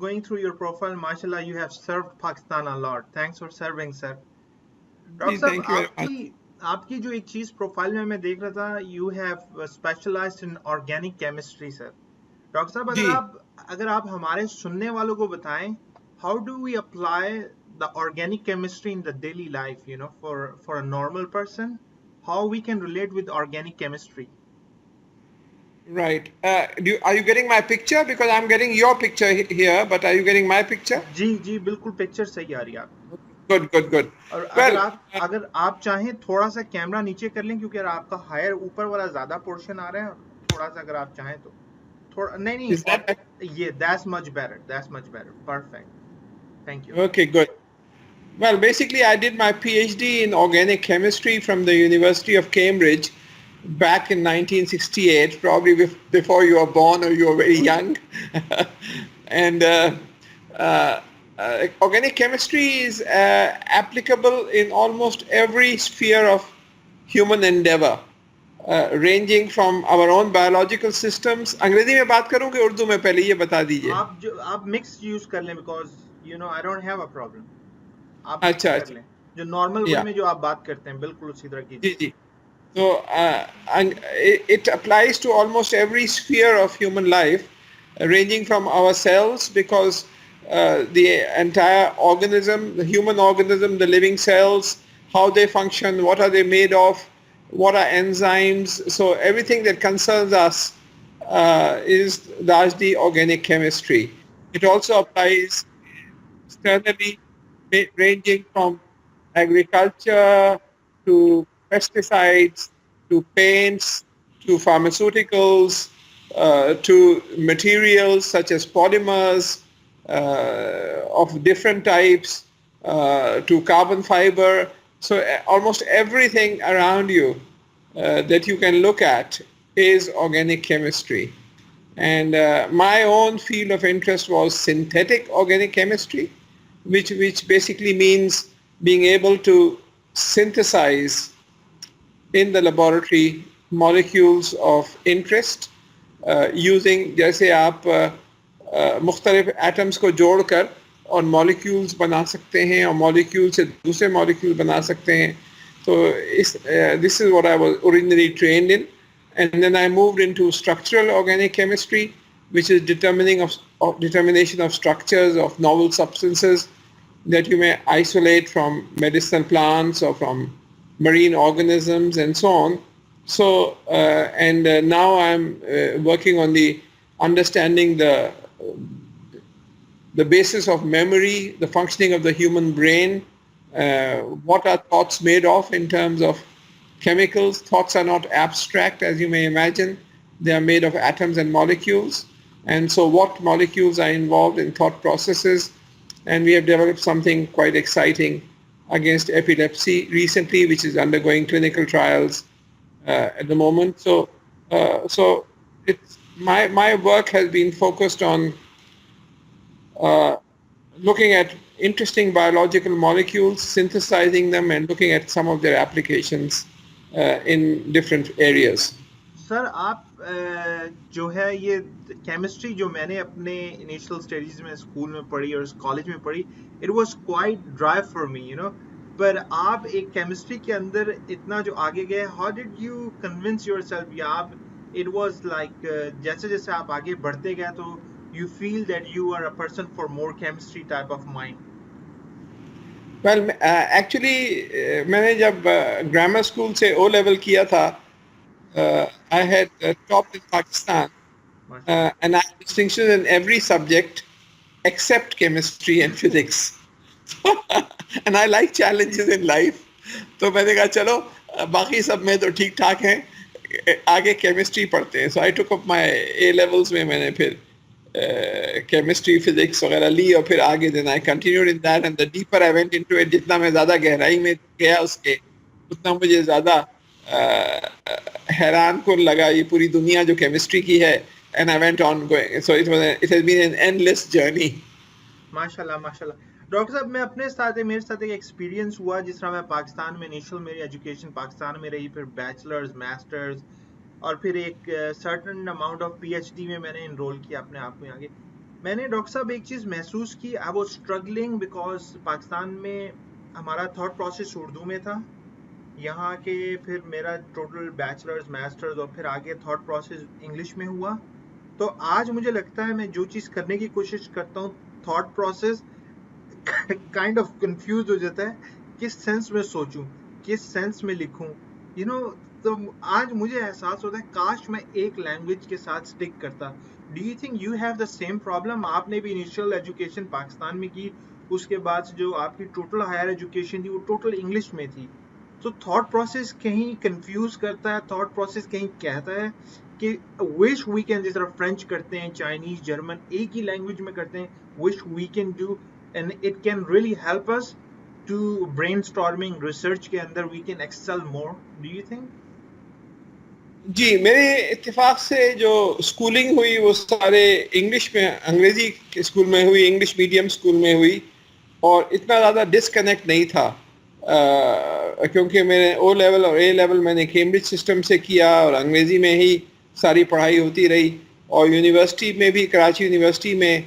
going through your profile, mashallah, you have served Pakistan a lot. Thanks for serving, sir. Doctor ji, साहब thank you very much. आपकी जो एक चीज profile में मैं देख रहा था, you have specialised in organic chemistry sir. Doctor साहब जी, अगर आप हमारे सुनने वालों को बताएं, how do we apply the organic chemistry in the daily life, you know, for a normal person, how we can relate with organic chemistry. right. Are you getting my picture? Because I'm getting your picture here, but are you getting my picture? जी जी बिल्कुल, picture सही आ रही है आपकी। Good, good, good. और Well, अगर आप चाहें थोड़ा सा कैमरा नीचे कर लें, क्योंकि आपका हायर ऊपर वाला ज्यादा पोर्शन आ रहा है। थोड़ा सा अगर आप चाहें तो थोड़ा, नहीं नहीं, is that और ये that's much better, perfect, thank you. okay? Good. Well, basically, I did my PhD in organic chemistry from the University of Cambridge back in 1968, probably before you were born or you were very young. And uh, organic chemistry is applicable in almost every sphere of human endeavor, ranging from our own biological systems. अंग्रेजी में बात करूं कि उर्दू में, पहले ये बता दीजिए। आप मिक्स यूज कर लें, because you know I don't have a problem. आप मिक्स अच्छा कर अच्छा, लें, जो नॉर्मल वे या में जो आप बात करते हैं बिल्कुल उसी तरह जी कीजिए। जी। So and it applies to almost every sphere of human life, ranging from our cells, because the entire organism, the human organism, the living cells, how they function, what are they made of, what are enzymes. So everything that concerns us is largely organic chemistry. It also applies externally, ranging from agriculture to pesticides to paints to pharmaceuticals to materials such as polymers of different types to carbon fiber. So almost everything around you that you can look at is organic chemistry. And my own field of interest was synthetic organic chemistry, which basically means being able to synthesize in the laboratory molecules of interest using, जैसे आप मुख्तलिफ atoms को जोड़कर और molecules बना सकते हैं और मॉलिक्यूल से दूसरे मॉलिक्यूल बना सकते हैं. So this is what I was originally trained in. And then I moved into structural organic chemistry, which is determination of structures of novel substances that you may isolate from medicinal plants or from marine organisms and so on. So now I'm working on the understanding the basis of memory, the functioning of the human brain, what are thoughts made of in terms of chemicals. Thoughts are not abstract, as you may imagine. They are made of atoms and molecules. And so what molecules are involved in thought processes. And we have developed something quite exciting against epilepsy recently, which is undergoing clinical trials at the moment. So it's my work has been focused on looking at interesting biological molecules, synthesizing them, and looking at some of their applications in different areas. Sir आप जो है ये chemistry जो मैंने अपने initial studies में school में पढ़ी और कॉलेज में पढ़ी, it was quite dry for me, you know, पर आप एक केमिस्ट्री के अंदर इतना जो आगे गए, how did you convince yourself, या आप इट वाज लाइक जैसे जैसे आप आगे बढ़ते गए तो you feel that you are a person for more chemistry type of mind? Well, actually, मैंने जब ग्रामर स्कूल से ओ लेवल किया था, I had topped in Pakistan, and I had distinctions in every subject except chemistry and physics. And I like challenges in life. तो मैंने कहा चलो बाकी सब में तो ठीक ठाक हैं, आगे केमिस्ट्री पढ़ते हैं. So I took up my A levels में मैंने फिर केमिस्ट्री फिजिक्स वगैरह ली और फिर आगे then I continued in that, and the deeper I went into it, जितना मैं ज़्यादा गहराई में गया उसके, उतना मुझे ज़्यादा हैरान कुन लगा ये पूरी दुनिया जो केमिस्ट्री की है. And I went on going. So it has been an endless journey. माशाल्लाह माशाल्लाह। डॉक्टर साहब, मेरे साथ एक एक्सपीरियंस हुआ, जिस तरह मैं पाकिस्तान में इनिशियल मेरी एजुकेशन पाकिस्तान में रही, फिर बैचलर्स मास्टर्स और फिर एक सर्टेन अमाउंट ऑफ पीएचडी में मैंने इनरोल किया अपने आप में आगे। میں نے ڈاکٹر صاحب ایک چیز محسوس کی, I was struggling because Pakistan میں ہمارا تھاٹ پروسیس اردو میں تھا, یہاں کے پھر میرا ٹوٹل بیچلرز ماسٹرز اور پھر آگے تھاٹ پروسیس انگلش میں ہوا. تو آج مجھے لگتا ہے میں جو چیز کرنے کی کوشش کرتا ہوں, thought process kind of confuse ہو جاتا ہے, کس سینس میں سوچوں, کس سینس میں لکھوں, یو نو. تو آج مجھے احساس ہوتا ہے کاش میں ایک لینگویج کے ساتھ اسٹک کرتا. Do you think you have the same problem? آپ نے بھی انیشیل ایجوکیشن پاکستان میں کی, اس کے بعد سے جو آپ کی ٹوٹل ہائر ایجوکیشن تھی وہ ٹوٹل انگلش میں تھی, تو تھاٹ پروسیس کہیں کنفیوز کرتا ہے, تھاٹ پروسیس کہیں کہتا ہے کہ وش وی کین, جس طرح فرینچ کرتے ہیں, چائنیز, جرمن ایک ہی لینگویج میں کرتے ہیں, which we can do and it can really help us to brainstorming research کے اندر we can excel more. Do you think? جی, میرے اتفاق سے جو اسکولنگ ہوئی وہ سارے انگلش میں, انگریزی اسکول میں ہوئی, انگلش میڈیم اسکول میں ہوئی, اور اتنا زیادہ ڈسکنیکٹ نہیں تھا کیونکہ میرے او لیول اور اے لیول میں نے کیمبرج سسٹم سے کیا اور انگریزی میں ہی ساری پڑھائی ہوتی رہی, اور یونیورسٹی میں بھی, کراچی یونیورسٹی میں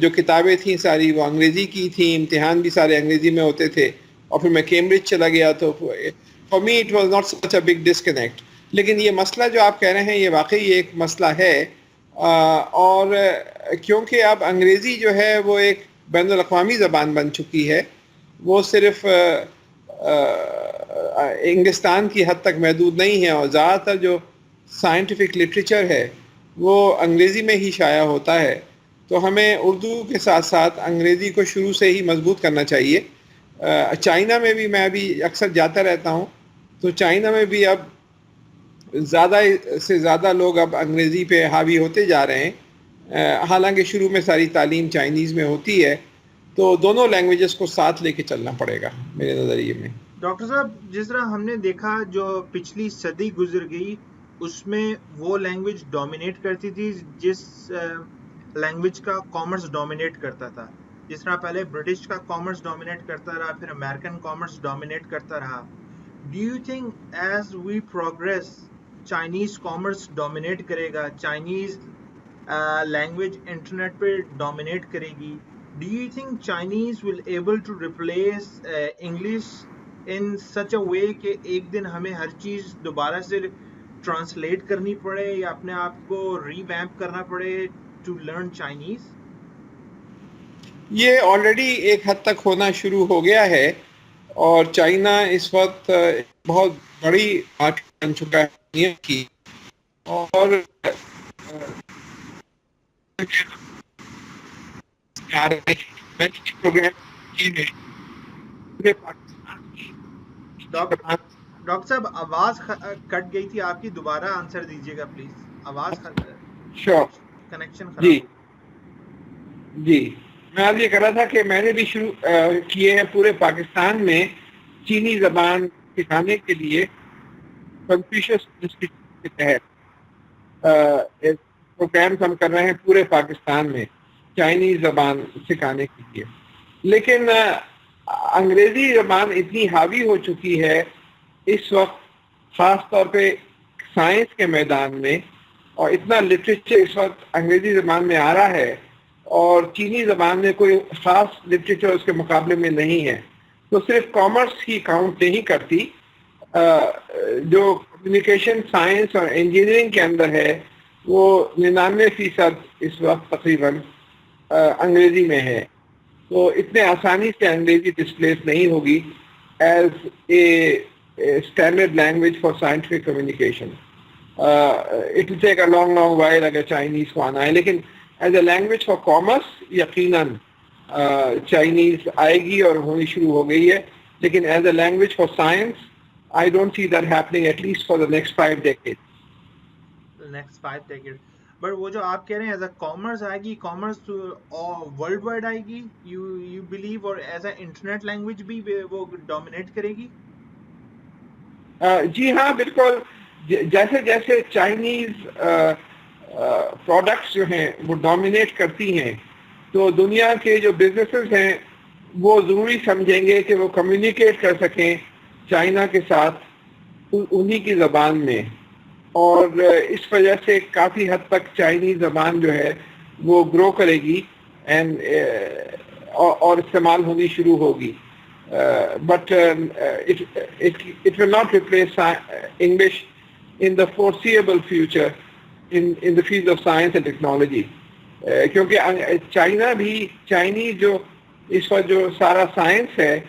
جو کتابیں تھیں ساری وہ انگریزی کی تھیں, امتحان بھی سارے انگریزی میں ہوتے تھے, اور پھر میں کیمبرج چلا گیا. تو for me it was not such a big disconnect. لیکن یہ مسئلہ جو آپ کہہ رہے ہیں یہ واقعی ایک مسئلہ ہے, اور کیونکہ اب انگریزی جو ہے وہ ایک بین الاقوامی زبان بن چکی ہے, وہ صرف انگلستان کی حد تک محدود نہیں ہے, اور زیادہ تر جو سائنٹیفک لٹریچر ہے وہ انگریزی میں ہی شائع ہوتا ہے. تو ہمیں اردو کے ساتھ ساتھ انگریزی کو شروع سے ہی مضبوط کرنا چاہیے. چائنا میں بھی میں ابھی اکثر جاتا رہتا ہوں, تو چائنا میں بھی اب زیادہ سے زیادہ لوگ اب انگریزی پہ حاوی ہوتے جا رہے ہیں, حالانکہ شروع میں ساری تعلیم چائنیز میں ہوتی ہے. تو دونوں لینگویجز کو ساتھ لے کے چلنا پڑے گا میرے نظریے میں. ڈاکٹر صاحب جس طرح ہم نے دیکھا جو پچھلی صدی گزر گئی اس میں وہ لینگویج ڈومینیٹ کرتی تھی جس لینگویج کا کامرس ڈومینیٹ کرتا تھا. جس طرح پہلے برٹش کا کامرس ڈومینیٹ کرتا رہا, پھر امریکن کامرس ڈومینیٹ کرتا رہا. Do you think as we progress Chinese commerce dominate کرے گا, چائنیز لینگویج انٹرنیٹ پہ ڈومینیٹ کرے گی؟ Do you think Chinese will able to replace English in such a way کہ ایک دن ہمیں ہر چیز دوبارہ سے ٹرانسلیٹ کرنی پڑے یا اپنے آپ کو ری ویمپ کرنا پڑے ٹو لرن چائنیز؟ یہ آلریڈی ایک حد تک ہونا شروع ہو گیا ہے, اور چائنا اس وقت بہت بڑی مارکیٹ بن چکا ہے دنیا کی, اور ڈاکٹر صاحب آواز کٹ گئی تھی آپ کی, دوبارہ آنسر دیجیے گا پلیز. آواز شور. کنیکشن خراب جی ہو. جی, میں آپ یہ کہہ رہا تھا کہ میں نے بھی شروع کیے ہیں پورے پاکستان میں چینی زبان سکھانے کے لیے کنفیوشس انسٹیٹیوٹ کے تحت پروگرامس ہم کر رہے ہیں پورے پاکستان میں چائنیز زبان سکھانے کے لیے. لیکن انگریزی زبان اتنی حاوی ہو چکی ہے اس وقت, خاص طور پہ سائنس کے میدان میں, اور اتنا لٹریچر اس وقت انگریزی زبان میں آ رہا ہے, اور چینی زبان میں کوئی خاص لٹریچر اس کے مقابلے میں نہیں ہے. تو صرف کامرس ہی کاؤنٹ نہیں کرتی, جو کمیونیکیشن سائنس اور انجینئرنگ کے اندر ہے وہ 99% اس وقت تقریباً انگریزی میں ہے. تو اتنے آسانی سے انگریزی ڈسپلیس نہیں ہوگی as a standard language for scientific communication. It will take a long while اگر چائنیز کو آنا ہے, لیکن as a language for commerce یقیناً چائنیز آئے گی اور ہونی شروع ہو گئی ہے. لیکن as a language for science I don't see that happening at least for the next 5 decades. Next 5 decade. But وہ جو آپ کہہ رہے ہیں ایز اے کامرس آئے گی, کامرس ورلڈ وائڈ آئے گی یو بلیو, اور ایز اے انٹرنیٹ لینگویج بھی وہ ڈومینیٹ کرے گی؟ جی ہاں بالکل. جیسے جیسے چائنیز پروڈکٹس جو ہیں وہ ڈومینیٹ کرتی ہیں, تو دنیا کے جو بزنسز ہیں وہ ضروری سمجھیں گے کہ وہ کمیونیکیٹ کر سکیں چائنا کے ساتھ انہی کی زبان میں. اور اس وجہ سے کافی حد تک چائنیز زبان جو ہے وہ گرو کرے گی اینڈ اور استعمال ہونی شروع ہوگی. But it will not replace English in the foreseeable future in the field of science and technology. کیونکہ چائنا بھی چائنی جو اس وقت جو سارا سائنس ہے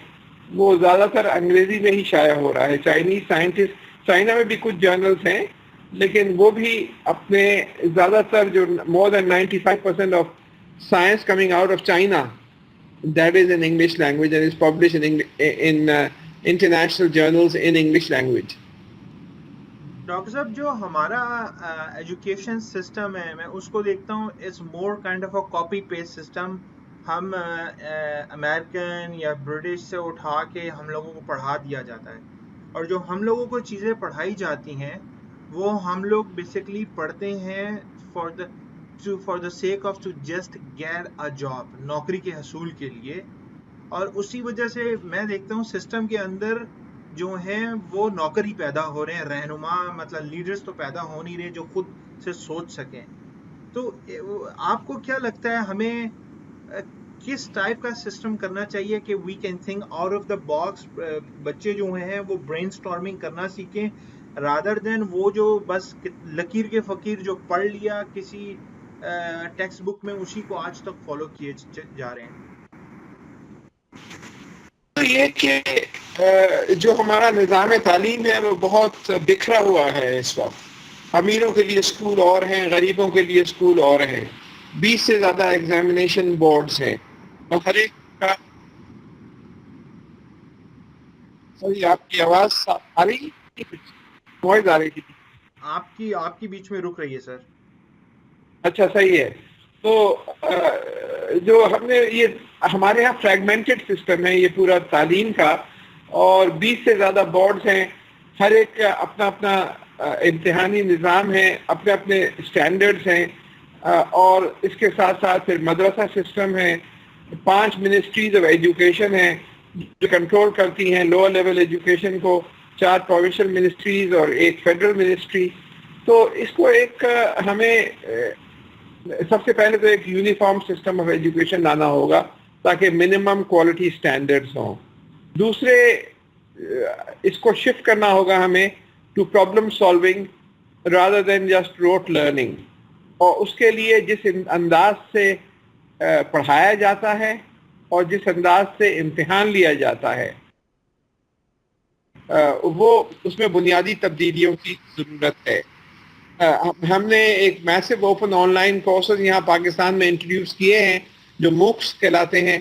وہ زیادہ تر انگریزی میں ہی شائع ہو رہا ہے. چائنیز سائنٹسٹ چائنا میں بھی کچھ جرنلس ہیں لیکن وہ بھی اپنے زیادہ تر جو more than 95% of science coming out of China that is in English language and is published in international journals in English language. Doctor صاحب جو ہمارا ایجوکیشن سسٹم ہے میں اس کو دیکھتا ہوں it's more kind of a copy paste system. ہم American یا برٹش سے اٹھا کے ہم لوگوں کو پڑھا دیا جاتا ہے اور جو ہم لوگوں کو چیزیں پڑھائی جاتی ہیں وہ ہم لوگ بیسکلی پڑھتے ہیں for the sake of to just get a job, نوکری کے حصول کے لیے. اور اسی وجہ سے میں دیکھتا ہوں سسٹم کے اندر جو ہیں وہ نوکری پیدا ہو رہے ہیں, رہنما مطلب لیڈرز تو پیدا ہو نہیں رہے جو خود سے سوچ سکیں. تو آپ کو کیا لگتا ہے ہمیں کس ٹائپ کا سسٹم کرنا چاہیے کہ we can think out of the box, بچے جو ہیں وہ برین سٹارمنگ کرنا سیکھیں رادر دین وہ جو بس لکیر کے فقیر جو پڑھ لیا کسی ٹیکسٹ بک میں اسی کو آج تک فالو کیے جا رہے ہیں. تو یہ کہ جو ہمارا نظام تعلیم ہے وہ بہت بکھرا ہوا ہے اس وقت. امیروں کے لیے اسکول اور ہیں, غریبوں کے لیے اسکول اور ہیں. 20 سے زیادہ ایگزامینیشن بورڈز ہیں اور ہر ایک کا. سوری آپ کی آواز آ رہی, وائس آ رہی تھی. آپ کی بیچ میں رک رہی ہے سر. اچھا صحیح ہے. تو جو ہم نے یہ ہمارے یہاں فریگمنٹڈ سسٹم ہے یہ پورا تعلیم کا, اور 20 سے زیادہ بورڈز ہیں, ہر ایک کا اپنا اپنا امتحانی نظام ہے, اپنے اپنے اسٹینڈرڈز ہیں, اور اس کے ساتھ ساتھ پھر مدرسہ سسٹم ہے, 5 منسٹریز آف ایجوکیشن ہیں جو کنٹرول کرتی ہیں لوور لیول ایجوکیشن کو, 4 پروونشل منسٹریز اور 1 فیڈرل منسٹری. تو اس کو ایک ہمیں سب سے پہلے تو ایک یونیفارم سسٹم آف ایجوکیشن لانا ہوگا تاکہ منیمم کوالٹی سٹینڈرڈز ہوں. دوسرے اس کو شفٹ کرنا ہوگا ہمیں to problem solving rather than just rote learning, اور اس کے لیے جس انداز سے پڑھایا جاتا ہے اور جس انداز سے امتحان لیا جاتا ہے وہ اس میں بنیادی تبدیلیوں کی ضرورت ہے. ہم نے ایک میسو اوپن آن لائن کورسز یہاں پاکستان میں انٹروڈیوس کیے ہیں جو موکس کہلاتے ہیں,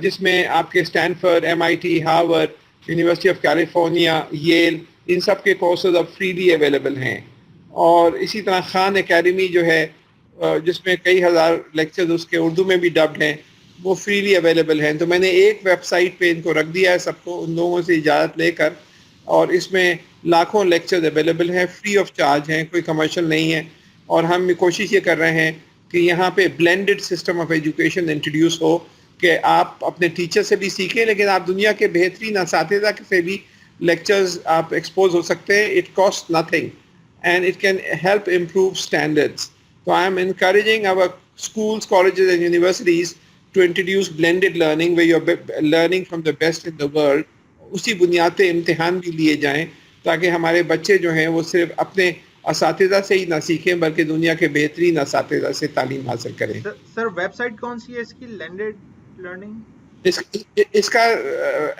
جس میں آپ کے Stanford, MIT, Harvard, University of California, Yale, ان سب کے کورسز اب فریلی اویلیبل ہیں. اور اسی طرح خان اکیڈمی جو ہے جس میں کئی ہزار لیکچرز اس کے اردو میں بھی ڈبڈ ہیں, وہ فریلی اویلیبل ہیں. تو میں نے ایک ویب سائٹ پہ ان کو رکھ دیا ہے سب کو, ان لوگوں سے اجازت لے کر, اور اس میں لاکھوں لیکچرز اویلیبل ہیں, فری آف چارج ہیں, کوئی کمرشل نہیں ہے. اور ہم کوشش یہ کر رہے ہیں کہ یہاں پہ blended system of education introduce ہو کہ آپ اپنے ٹیچر سے بھی سیکھیں لیکن آپ دنیا کے بہترین اساتذہ سے بھی لیکچرز آپ ایکسپوز ہو سکتے ہیں. It cost nothing and it can help improve standards. تو I am encouraging our schools, colleges and universities to introduce blended learning where you're learning from the best in the world. اسی بنیاد پہ امتحان بھی لیے جائیں تاکہ ہمارے بچے جو ہیں وہ صرف اپنے اساتذہ سے ہی نہ سیکھیں بلکہ دنیا کے بہترین اساتذہ سے تعلیم حاصل کریں. سر ویب سائٹ کون سی ہے اس کی, لینڈڈ لرننگ؟ اس کا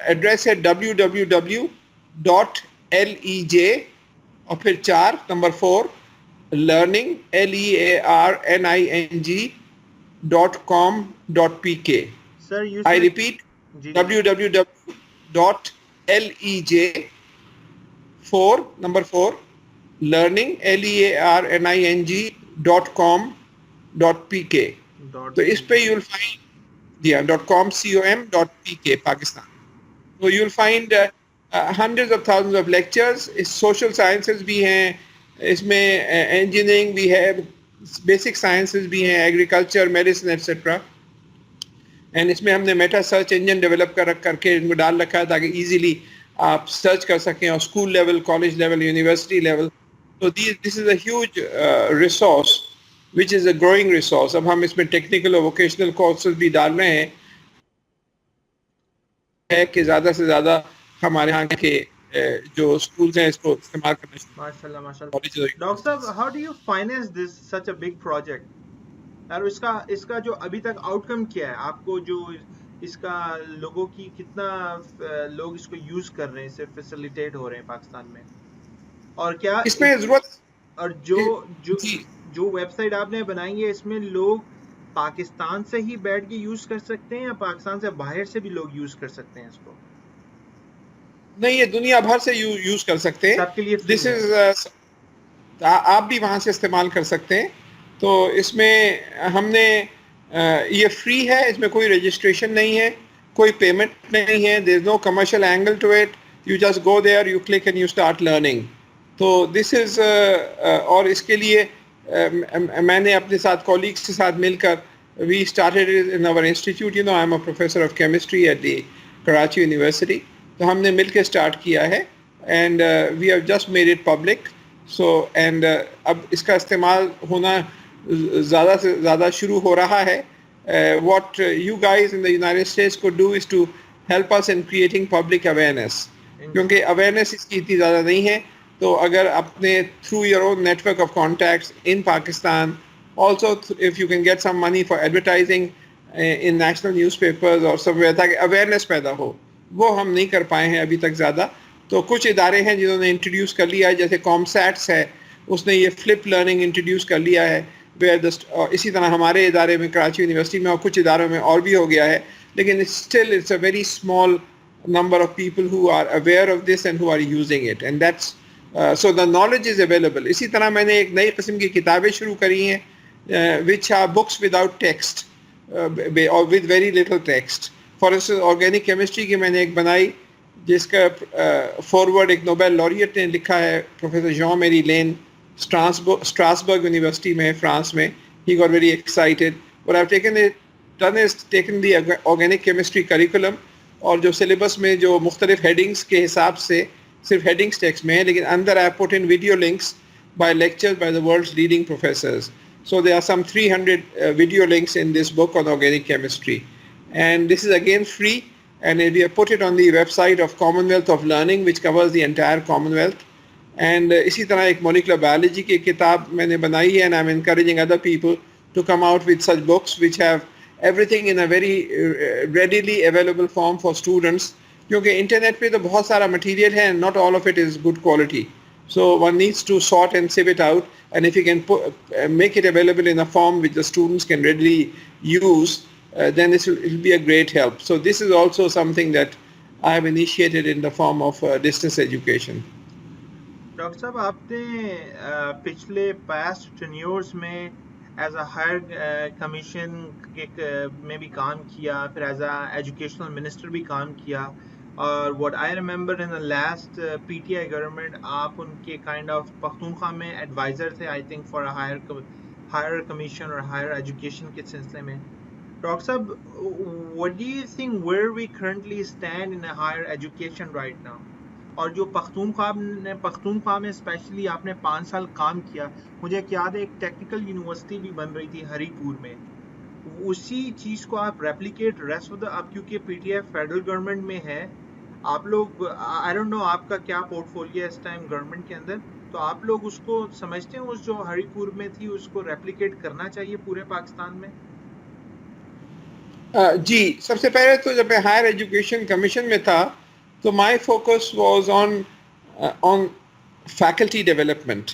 ایڈریس ہے www.lej اور پھر 4 number 4 learning learning.com.pk. Sir you I repeat www.lej4 number 4 learning learning.com.pk. تو اس پہ you'll find .com.pk Pakistan. So you'll find hundreds of thousands of lectures. Us social sciences بھی ہیں, اس میں engineering بھی ہے, basic sciences بھی ہیں, agriculture, medicine etc. اینڈ اس میں ہم نے میٹا سرچ انجن ڈیولپ کر کے ان کو ڈال رکھا ہے تاکہ ایزیلی آپ سرچ کر سکیں, اور school level, college level, university level. تو this is a huge resource which is a growing resource. اب ہم اس میں ٹیکنیکل اور ووکیشنل کورسز بھی ڈال رہے ہیں ہے کہ زیادہ سے زیادہ ہمارے یہاں کے جو اسکولز ہیں اس کو استعمال کرنا شروع ماشاء اللہ ماشاء اللہ. کالج اور ڈاکٹر صاحب, universities. How do you finance this such a big project? اور اس کا جو ابھی تک آؤٹ کم کیا ہے آپ کو, جو اس کا لوگوں کی کتنا لوگ اس کو یوز کر رہے ہیں, اسے فیسیلیٹیٹ ہو رہے ہیں پاکستان میں, اور کیا اس میں ضرورت اور جو جی جو ویب سائٹ آپ نے بنائی ہے اس میں لوگ پاکستان سے ہی بیٹھ کے یوز کر سکتے ہیں یا پاکستان سے باہر سے بھی لوگ یوز کر سکتے ہیں اس کو؟ نہیں, یہ دنیا بھر سے یوز کر سکتے ہیں. سب کے لیے فری دس ہے؟ از آپ بھی وہاں سے استعمال کر سکتے ہیں. تو اس میں ہم نے یہ فری ہے, اس میں کوئی رجسٹریشن نہیں ہے, کوئی پیمنٹ نہیں ہے, there is no commercial angle to it. You just go there, you click and you start learning. تو دس از اور اس کے لیے میں نے اپنے ساتھ کولیگس کے ساتھ مل کر we started in our institute. You know I am a professor of chemistry at the Karachi University. تو ہم نے مل کے اسٹارٹ کیا ہے and we have just made it public. So and اب اس کا استعمال ہونا زیادہ سے زیادہ شروع ہو رہا ہے. What you guys in the United States کو do is to help us in creating public awareness, کیونکہ اویئرنیس اس کی اتنی زیادہ نہیں ہے. تو اگر اپنے through your own network of contacts in Pakistan, also if you can get some money for advertising in national newspapers اور سب, تاکہ اویئرنیس پیدا ہو, وہ ہم نہیں کر پائے ہیں ابھی تک زیادہ. تو کچھ ادارے ہیں جنہوں نے انٹروڈیوس کر لیا ہے, جیسے کامسیٹس ہے, اس نے یہ فلپ لرننگ انٹروڈیوس کر لیا ہے. اسی طرح ہمارے ادارے میں کراچی یونیورسٹی میں اور کچھ اداروں میں اور بھی ہو گیا ہے, لیکن still it's a very small number of people who are aware of this and who are using it, and that's so the knowledge is available. اسی طرح میں نے ایک نئی قسم کی کتابیں شروع کری ہیں which are books without text or with very little text. For instance, organic chemistry کی میں نے ایک بنائی جس کا فارورڈ ایک نوبیل laureate نے لکھا ہے, پروفیسر جان میری لین, اسٹراسبرگ یونیورسٹی میں فرانس میں. He got very excited. What I've done is taken the organic chemistry curriculum, اور جو سلیبس میں جو مختلف ہیڈنگس کے حساب سے صرف ہیڈنگس ٹیکسٹ میں ہیں, لیکن اندر I put in video links by lectures by the world's leading professors. So there are some 300 video links in this book on organic chemistry, and this is again free, and we have put it on the website of Commonwealth of Learning, which covers the entire Commonwealth. And اسی طرح ایک molecular biology کی کتاب میں نے بنائی ہے, and I'm encouraging other people to come out with such books which have everything in a very readily available form for students. کیونکہ انٹرنیٹ پہ تو بہت سارا مٹیریل ہے, and not all of it is good quality. So one needs to sort and sieve it out, and if you can make it available in a form which the students can readily use, then it will be a great help. So this is also something that I have initiated in the form of distance education. Doctor صاحب, آپ نے پچھلے past ٹینیورس میں as a higher commission میں بھی کام کیا, پھر ایز اے ایجوکیشنل منسٹر بھی کام کیا, اور what I remember in last P T I government آپ ان کے کائنڈ آف پختونخوا میں ایڈوائزر تھے, I think for higher commission اور ہائر ایجوکیشن کے سلسلے میں. ڈاکٹر صاحب, what do you think where we currently stand in higher education right now? اور جو پختونخوا میں اسپیشلی آپ نے 5 سال کام کیا, مجھے یاد ہے ایک ٹیکنیکل یونیورسٹی بھی بن رہی تھی ہری پور میں, اسی چیز کو آپ ریپلیکیٹ ریسٹ آف دا, اب کیونکہ پی ٹی آئی فیڈرل گورنمنٹ میں ہے, آپ لوگ آئی ڈونٹ نو آپ کا کیا پورٹ فولیو ہے اس ٹائم گورنمنٹ کے اندر, تو آپ لوگ اس کو سمجھتے ہیں اس جو ہری پور میں تھی اس کو ریپلیکیٹ کرنا چاہیے پورے پاکستان میں؟ جی, سب سے پہلے تو جب میں ہائر ایجوکیشن کمیشن میں تھا تو my focus was on faculty development.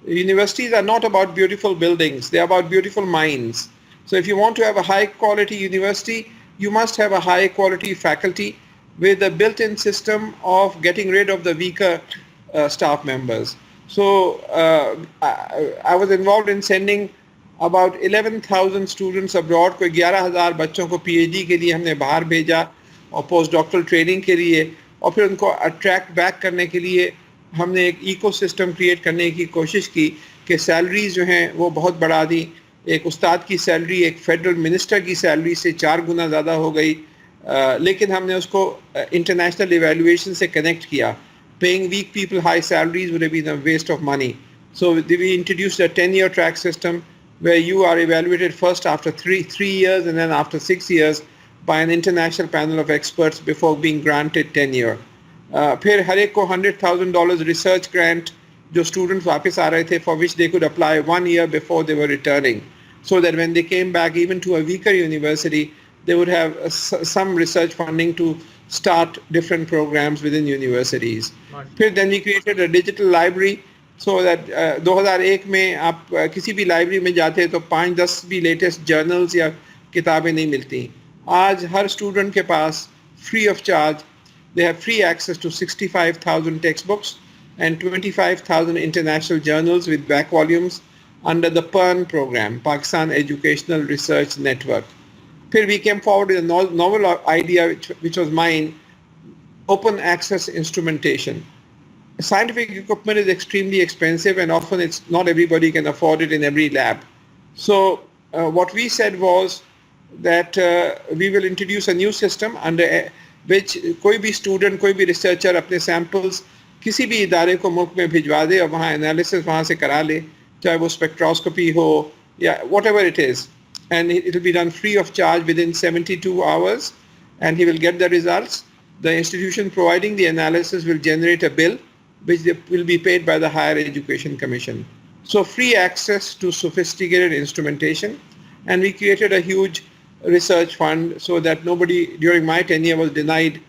Universities are not about beautiful buildings, they are about beautiful minds. So if you want to have a high quality university, you must have a high quality faculty with a built-in system of getting rid of the weaker staff members. So I was involved in sending about 11,000 students abroad. کوئی 11,000 بچوں کو P H D کے لیے ہم نے باہر بھیجا اور پوسٹ ڈاکٹرل ٹریننگ کے لیے, اور پھر ان کو اٹریکٹ بیک کرنے کے لیے ہم نے ایک ایکو سسٹم کریٹ کرنے کی کوشش کی کہ سیلریز جو ہیں وہ بہت بڑھا دیں. ایک استاد کی سیلری ایک فیڈرل منسٹر کی سیلری سے 4 گنا زیادہ ہو گئی, لیکن ہم نے اس کو انٹرنیشنل ایویلویشن سے کنیکٹ کیا. Paying week people high salaries would have been a waste of money. So we introduced a 10-year track system where you are evaluated first after three years and then after 6 years by an international panel of experts before being granted tenure. फिर हर एक को $100,000 research grant जो students वापस आ रहे थे, for which they could apply 1 year before they were returning, so that when they came back even to a weaker university, they would have some research funding to start different programs within universities. फिर then we created a digital library so that 2001 में आप किसी भी library में जाते तो 5-10 भी latest journals या किताबें नहीं मिलती. आज हर स्टूडेंट के पास free of charge they have free access to 65,000 textbooks and 25,000 international journals with back volumes under the PERN program, Pakistan Educational Research Network. Then we came forward with a novel idea which was mine, open access instrumentation. Scientific equipment is extremely expensive and often it's not everybody can afford it in every lab. So what we said was that we will introduce a new system under which कोई भी student, कोई भी researcher अपने samples किसी भी इदारे को मुल्क में भिजवा दे और वहाँ analysis वहाँ से करा ले, चाहे वो spectroscopy हो या whatever it is, and it will be done free of charge within 72 hours and he will get the results. The institution providing the analysis will generate a bill which will be paid by the Higher Education Commission. So free access to sophisticated instrumentation, and we created a huge research fund so that nobody during my tenure was denied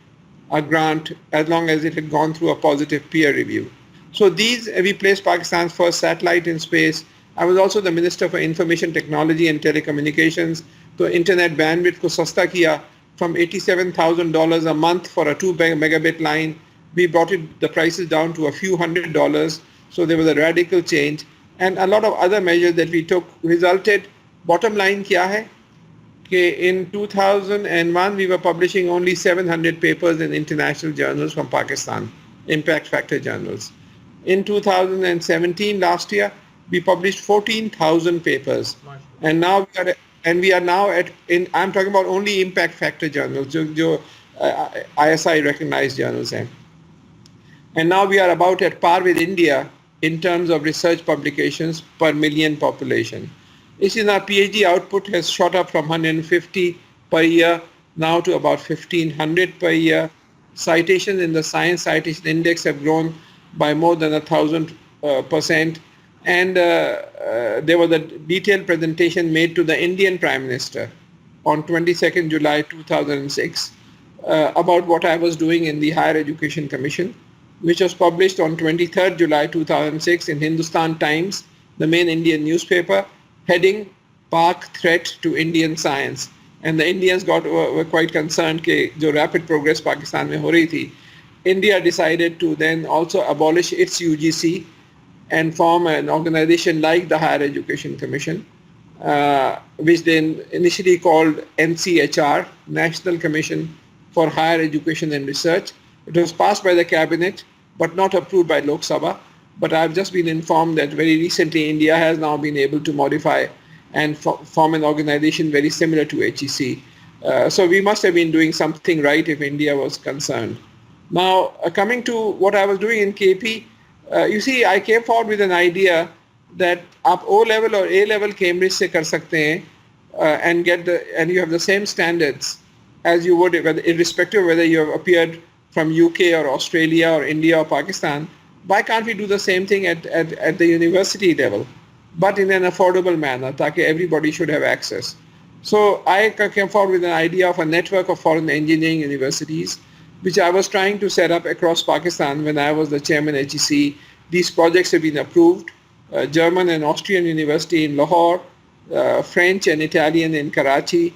a grant as long as it had gone through a positive peer review. So we placed Pakistan's first satellite in space. I was also the Minister for Information Technology and Telecommunications. So internet bandwidth ko sasta kiya from $87,000 a month for a 2 megabit line. We brought the prices down to a few $100s. So there was a radical change. And a lot of other measures that we took resulted. Bottom line kya hai? In 2001, we were publishing only 700 papers in international journals from Pakistan, impact factor journals. In 2017, last year, we published 14,000 papers. And now we are now I'm talking about only impact factor journals, jo ISI recognized journals hain. And now we are about at par with India in terms of research publications per million population. Our PhD output has shot up from 150 per year now to about 1,500 per year. Citations in the Science Citation Index have grown by more than 1,000%. And there was a detailed presentation made to the Indian Prime Minister on 22nd July 2006 about what I was doing in the Higher Education Commission, which was published on 23rd July 2006 in Hindustan Times, the main Indian newspaper, heading Pak Threat to Indian Science. And the Indians were quite concerned that the rapid progress Pakistan mein ho rahi thi. India decided to then also abolish its UGC and form an organization like the Higher Education Commission, which then initially called NCHR, National Commission for Higher Education and Research. It was passed by the cabinet, but not approved by Lok Sabha. But I've just been informed that very recently India has now been able to modify and form an organization very similar to HEC. So we must have been doing something right if India was concerned. Now, coming to what I was doing in KP, you see, I came forward with an idea that आप O-level or A-level Cambridge से कर सकते हैं and you have the same standards as you would irrespective of whether you have appeared from UK or Australia or India or Pakistan. Why can't we do the same thing at the university level, but in an affordable manner, ताकि everybody should have access? So I came forward with an idea of a network of foreign engineering universities, which I was trying to set up across Pakistan when I was the chairman HEC. These projects have been approved. German and Austrian University in Lahore, French and Italian in Karachi,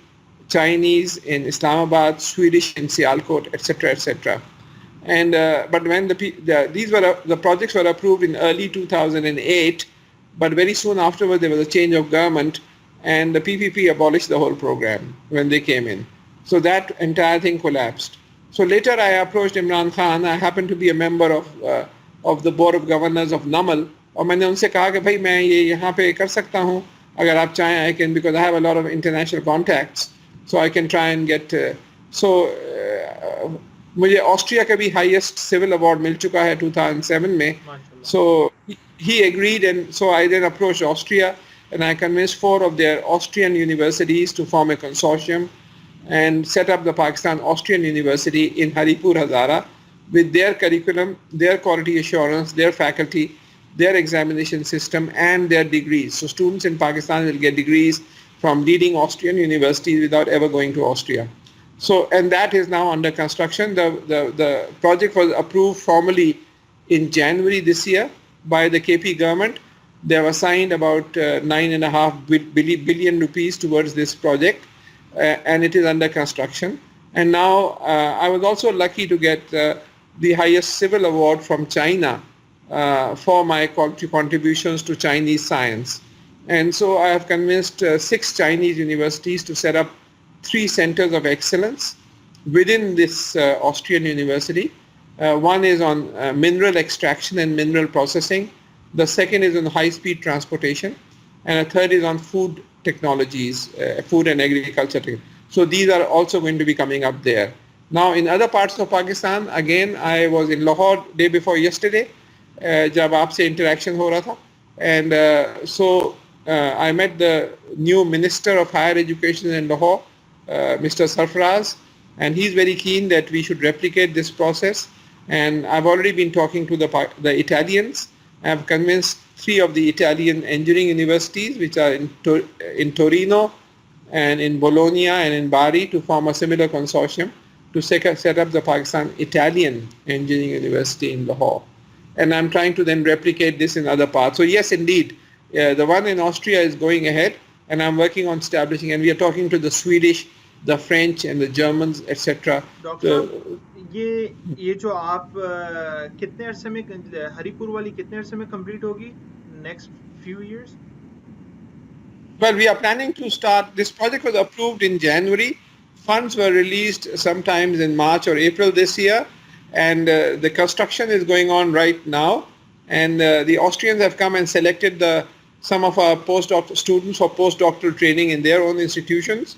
Chinese in Islamabad, Swedish in Sialkot, etc., etc. And but when the projects were approved in early 2008, but very soon afterwards there was a change of government, and the PPP abolished the whole program when they came in. So that entire thing collapsed. So later I approached Imran Khan. I happened to be a member of the board of governors of NAML, और मैंने उनसे कहा कि भाई मैं ये यहाँ पे कर सकता हूँ अगर आप चाहें. I can, because I have a lot of international contacts, so I can try and get मुझे ऑस्ट्रिया का भी हाईएस्ट सिविल अवार्ड मिल चुका है 2007 में. So he agreed, and so I then approached Austria. and I convinced 4 of their Austrian universities to form a consortium and set up the Pakistan Austrian University in Haripur, Hazara, with their curriculum, their quality assurance, their faculty, their examination system, and their degrees. So students in Pakistan will get degrees from leading Austrian universities without ever going to Austria. So, and that is now under construction. The project was approved formally in January this year by the KP government. They have assigned about 9.5 billion rupees towards this project, and it is under construction. And now I was also lucky to get the highest civil award from China for my contributions to Chinese science. And so I have convinced 6 Chinese universities to set up 3 centers of excellence within this Austrian university. One is on mineral extraction and mineral processing. The second is on high-speed transportation. And a third is on food technologies, food and agriculture. So these are also going to be coming up there. Now in other parts of Pakistan, again, I was in Lahore day before yesterday, जब आपसे interaction हो रहा था. And so I met the new Minister of Higher Education in Lahore, Mr. Sarfaraz, and he's very keen that we should replicate this process. And I've already been talking to the Italians. I've convinced 3 of the Italian engineering universities, which are in Torino and in Bologna and in Bari, to form a similar consortium to set up the Pakistan Italian Engineering University in Lahore. And I'm trying to then replicate this in other parts. So yes, indeed, the one in Austria is going ahead, and I'm working on establishing, and we are talking to the Swedish, the French, and the Germans, etc. Doctor साहब, ये जो आप कितने अरसे में हरिपुर वाली कितने अरसे में कंप्लीट होगी? Next few years? Well, we are planning to start. This project was approved in January. Funds were released sometimes in March or April this year, and the construction is going on right now. And the Austrians have come and selected some of our postdoc students for postdoctoral training in their own institutions.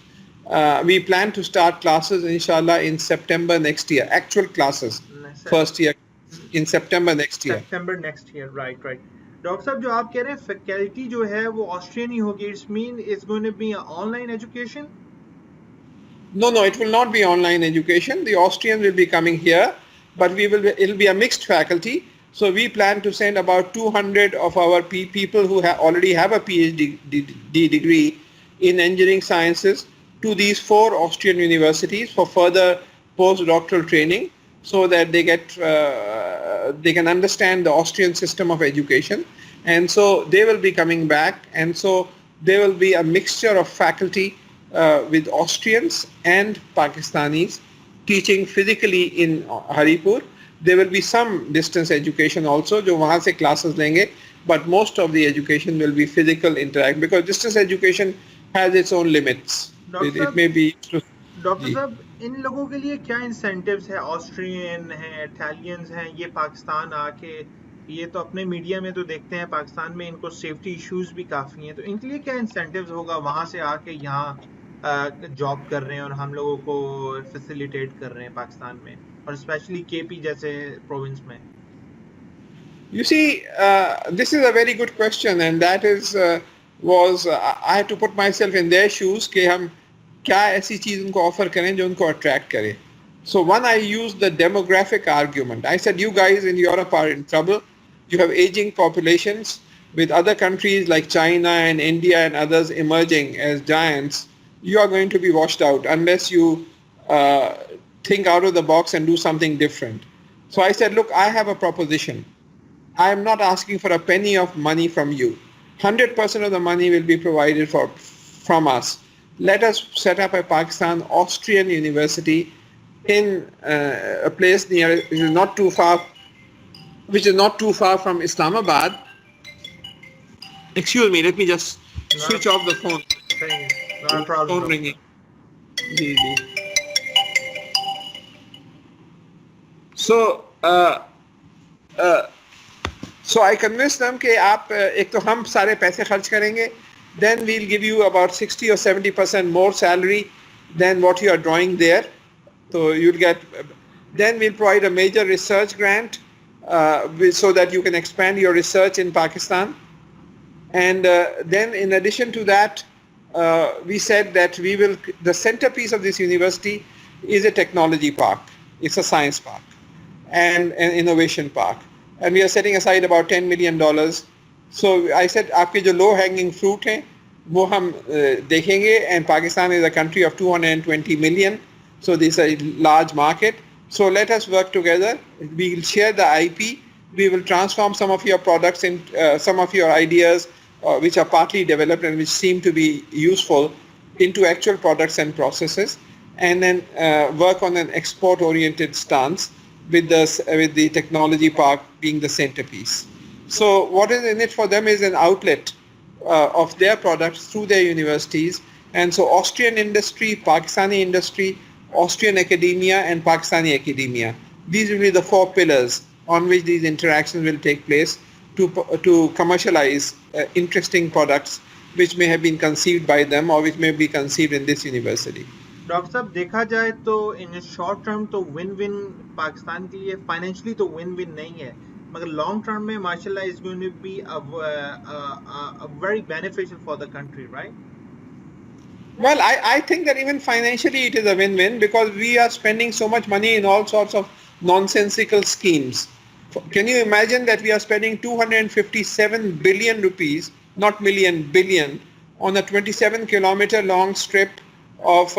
We plan to start classes, inshallah, in September next year. Actual classes, first year, in September next year. September next year, right. Doctor साहब, जो आप कह रहे हैं faculty जो है वो Austrian ही होगी, it's mean it's going to be online education? No, it will not be online education. The Austrians will be coming here, but it'll be a mixed faculty. So we plan to send about 200 of our people who already have a PhD degree in engineering sciences to these 4 Austrian universities for further postdoctoral training, so that they can understand the Austrian system of education. And so they will be coming back, and so there will be a mixture of faculty with Austrians and Pakistanis teaching physically in Haripur. There will be some distance education also, जो वहाँ से classes लेंगे, but most of the education will be physical interact, because distance education has its own limits. It may be. Doctor साहब, इन लोगों के लिए क्या incentives है? ऑस्ट्रियन हैं, इटालियंस हैं, ये पाकिस्तान आके, ये तो अपने मीडिया में तो देखते हैं पाकिस्तान में इनको सेफ्टी इश्यूज भी काफ़ी हैं, तो इनके लिए क्या इंसेंटिव्स होगा वहाँ से आके यहाँ जॉब कर रहे हैं और हम लोगों को फैसिलिटेट कर रहे हैं पाकिस्तान में, और स्पेशली केपी जैसे प्रोविंस में? You see, this is a very good question, and that is I had to put myself in their shoes कि हम क्या ऐसी चीज़ उनको ऑफर करें जो उनको अट्रैक्ट करे. So one, I used the demographic argument. I said, you guys in Europe are in trouble. You have aging populations with other countries like China and India and others emerging as giants. You are going to be washed out unless you think out of the box and do something different. So I said, look, I have a proposition. I am not asking for a penny of money from you. 100% of the money will be provided from us. Let us set up a Pakistan Austrian university in a place near, which is not too far from Islamabad. Excuse me, let me just switch off the phone. Not a problem. Phone ringing. So I convinced them कि आप एक तो हम सारे पैसे खर्च करेंगे, then we'll give you about 60 or 70% more salary than what you are drawing there. So you'll get, then we'll provide a major research grant so that you can expand your research in Pakistan. And then in addition to that, we said that the centerpiece of this university is a technology park. It's a science park and an innovation park. And we are setting aside about $10 million. So I said, आपके जो low hanging fruit हैं, वो हम देखेंगे, and Pakistan is a country of 220 million. So this is a large market. So let us work together. We will share the IP. We will transform some of your products in some of your ideas which are partly developed and which seem to be useful into actual products and processes, and then work on an export oriented stance with the technology park being the centerpiece. So what is in it for them is an outlet of their products through their universities. And so Austrian industry, Pakistani industry, Austrian academia and Pakistani academia. These will be the four pillars on which these interactions will take place to commercialize interesting products which may have been conceived by them or which may be conceived in this university. Doctor साहब देखा जाए तो in short term तो win win Pakistan के लिए financially तो win win नहीं है, मगर लॉन्ग टर्म में माशाल्लाह is going to be a very beneficial for the country, right? Well, I think that even financially it is a win-win because we are spending so much money in all sorts of nonsensical schemes. Can you imagine that we are spending 257 billion rupees, not million, billion, on a 27-kilometer long strip of